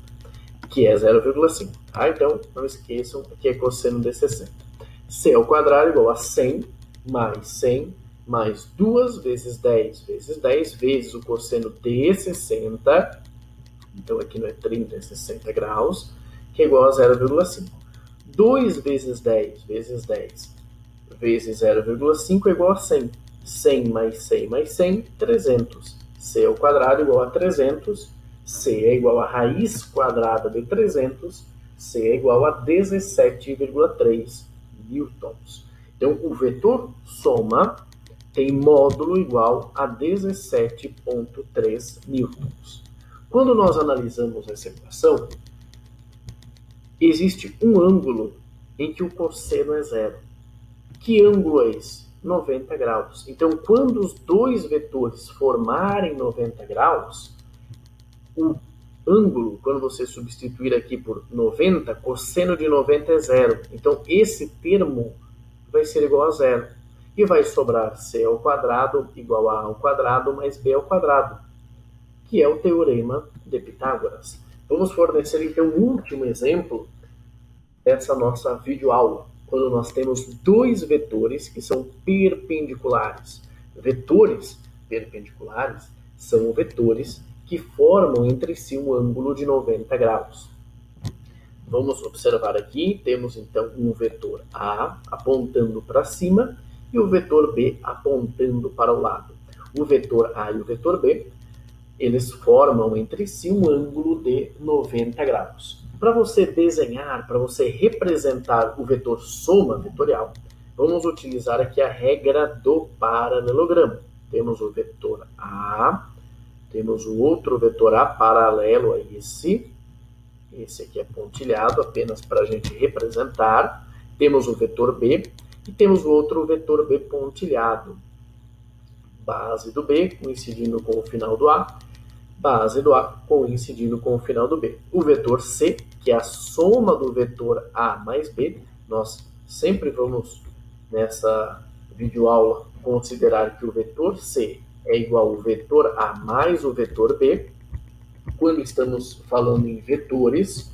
que é 0,5. Tá? Então, não esqueçam que é cosseno de 60. C ao quadrado igual a 100 mais 2 vezes 10 vezes 10 vezes o cosseno de 60. Então, aqui não é 30, é 60 graus, que é igual a 0,5. 2 vezes 10 vezes 10 vezes 0,5 é igual a 100. 100 mais 100 mais 100, 300. C ao quadrado igual a 300 C é igual a raiz quadrada de 300, C é igual a 17,3 newtons. Então, o vetor soma tem módulo igual a 17,3 newtons. Quando nós analisamos essa equação, existe um ângulo em que o cosseno é zero. Que ângulo é esse? 90 graus. Então, quando os dois vetores formarem 90 graus, o ângulo, quando você substituir aqui por 90, cosseno de 90 é zero. Então, esse termo vai ser igual a zero. E vai sobrar c ao quadrado igual a ao quadrado mais b ao quadrado, que é o teorema de Pitágoras. Vamos fornecer, então, um último exemplo dessa nossa videoaula, quando nós temos dois vetores que são perpendiculares. Vetores perpendiculares são vetores que formam entre si um ângulo de 90 graus. Vamos observar aqui, temos então um vetor A apontando para cima e o vetor B apontando para o lado. O vetor A e o vetor B, eles formam entre si um ângulo de 90 graus. Para você desenhar, para você representar o vetor soma vetorial, vamos utilizar aqui a regra do paralelogramo. Temos o vetor A, temos o outro vetor A paralelo a esse aqui é pontilhado apenas para a gente representar. Temos o vetor B e temos o outro vetor B pontilhado. Base do B coincidindo com o final do A, base do A coincidindo com o final do B. O vetor C, que é a soma do vetor A mais B, nós sempre vamos, nessa videoaula, considerar que o vetor C é igual ao vetor A mais o vetor B. Quando estamos falando em vetores,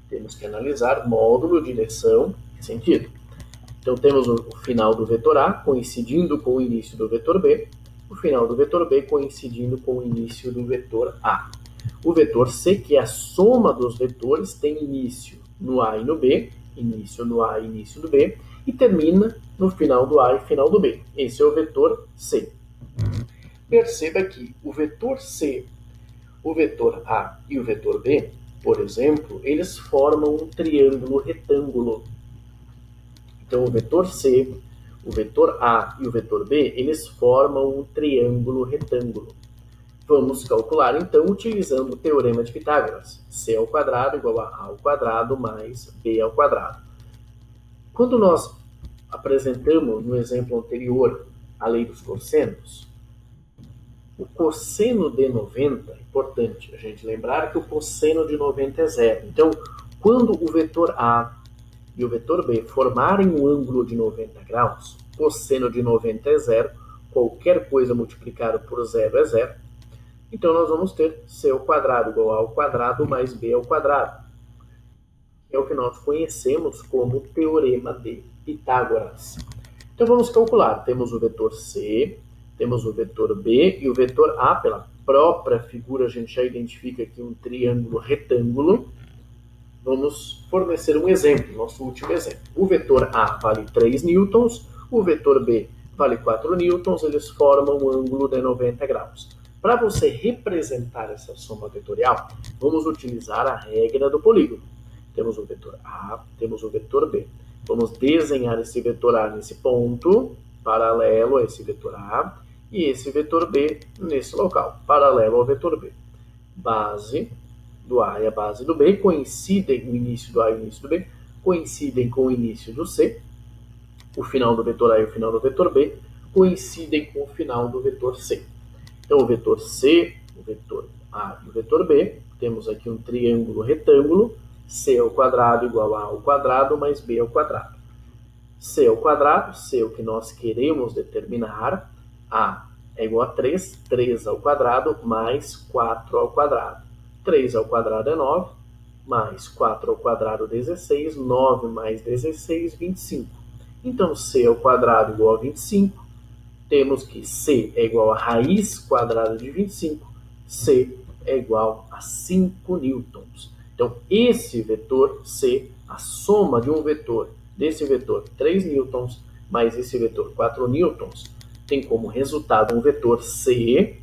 temos que analisar módulo, direção e sentido. Então, temos o final do vetor A coincidindo com o início do vetor B, o final do vetor B coincidindo com o início do vetor A. O vetor C, que é a soma dos vetores, tem início no A e no B, início no A e início do B, e termina no final do A e final do B. Esse é o vetor C. Perceba que o vetor C, o vetor A e o vetor B, por exemplo, eles formam um triângulo retângulo. Então, o vetor C, o vetor A e o vetor B, eles formam um triângulo retângulo. Vamos calcular, então, utilizando o teorema de Pitágoras. C ao quadrado igual a A ao quadrado mais B ao quadrado. Quando nós apresentamos, no exemplo anterior, a lei dos cossenos, o cosseno de 90, é importante a gente lembrar que o cosseno de 90 é zero. Então, quando o vetor A e o vetor B formarem um ângulo de 90 graus, cosseno de 90 é zero, qualquer coisa multiplicada por zero é zero. Então, nós vamos ter C ao quadrado igual a ao quadrado mais B ao quadrado. É o que nós conhecemos como teorema de Pitágoras. Então, vamos calcular. Temos o vetor C, temos o vetor B e o vetor A. Pela própria figura, a gente já identifica aqui um triângulo retângulo. Vamos fornecer um exemplo, nosso último exemplo. O vetor A vale 3 newtons, o vetor B vale 4 newtons, eles formam um ângulo de 90 graus. Para você representar essa soma vetorial, vamos utilizar a regra do polígono. Temos o vetor A, temos o vetor B. Vamos desenhar esse vetor A nesse ponto, paralelo a esse vetor A, e esse vetor B nesse local, paralelo ao vetor B. Base do A e a base do B coincidem, o início do A e o início do B coincidem com o início do C. O final do vetor A e o final do vetor B coincidem com o final do vetor C. Então, o vetor C, o vetor A e o vetor B, temos aqui um triângulo retângulo, C ao quadrado igual a ao quadrado mais B ao quadrado. C ao quadrado, C é o que nós queremos determinar, A é igual a 3, 3 ao quadrado mais 4 ao quadrado. 3 ao quadrado é 9, mais 4 ao quadrado 16, 9 mais 16, 25. Então, C ao quadrado igual a 25, temos que C é igual a raiz quadrada de 25, C é igual a 5 newtons. Então, esse vetor C, a soma de um vetor, desse vetor 3 newtons, mais esse vetor 4 newtons, tem como resultado um vetor C,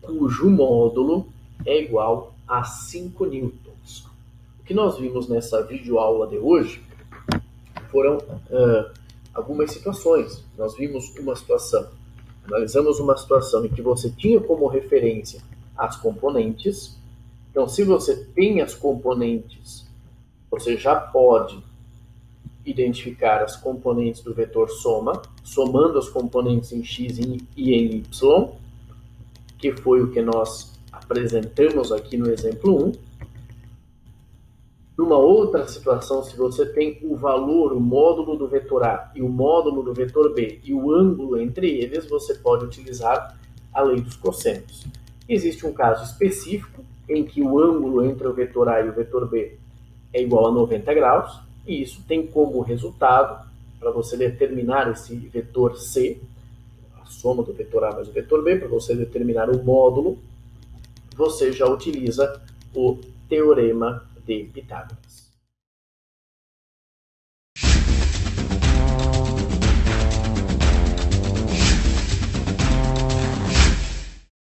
cujo módulo é igual a 5 newtons. O que nós vimos nessa videoaula de hoje foram algumas situações. Nós vimos uma situação, analisamos uma situação em que você tinha como referência as componentes. Então, se você tem as componentes, você já pode identificar as componentes do vetor soma, somando as componentes em x e em y, que foi o que nós apresentamos aqui no exemplo 1. Numa outra situação, se você tem o valor, o módulo do vetor A e o módulo do vetor B e o ângulo entre eles, você pode utilizar a lei dos cossenos. Existe um caso específico em que o ângulo entre o vetor A e o vetor B é igual a 90 graus, e isso tem como resultado, para você determinar esse vetor C, a soma do vetor A mais o vetor B, para você determinar o módulo, você já utiliza o teorema de Pitágoras.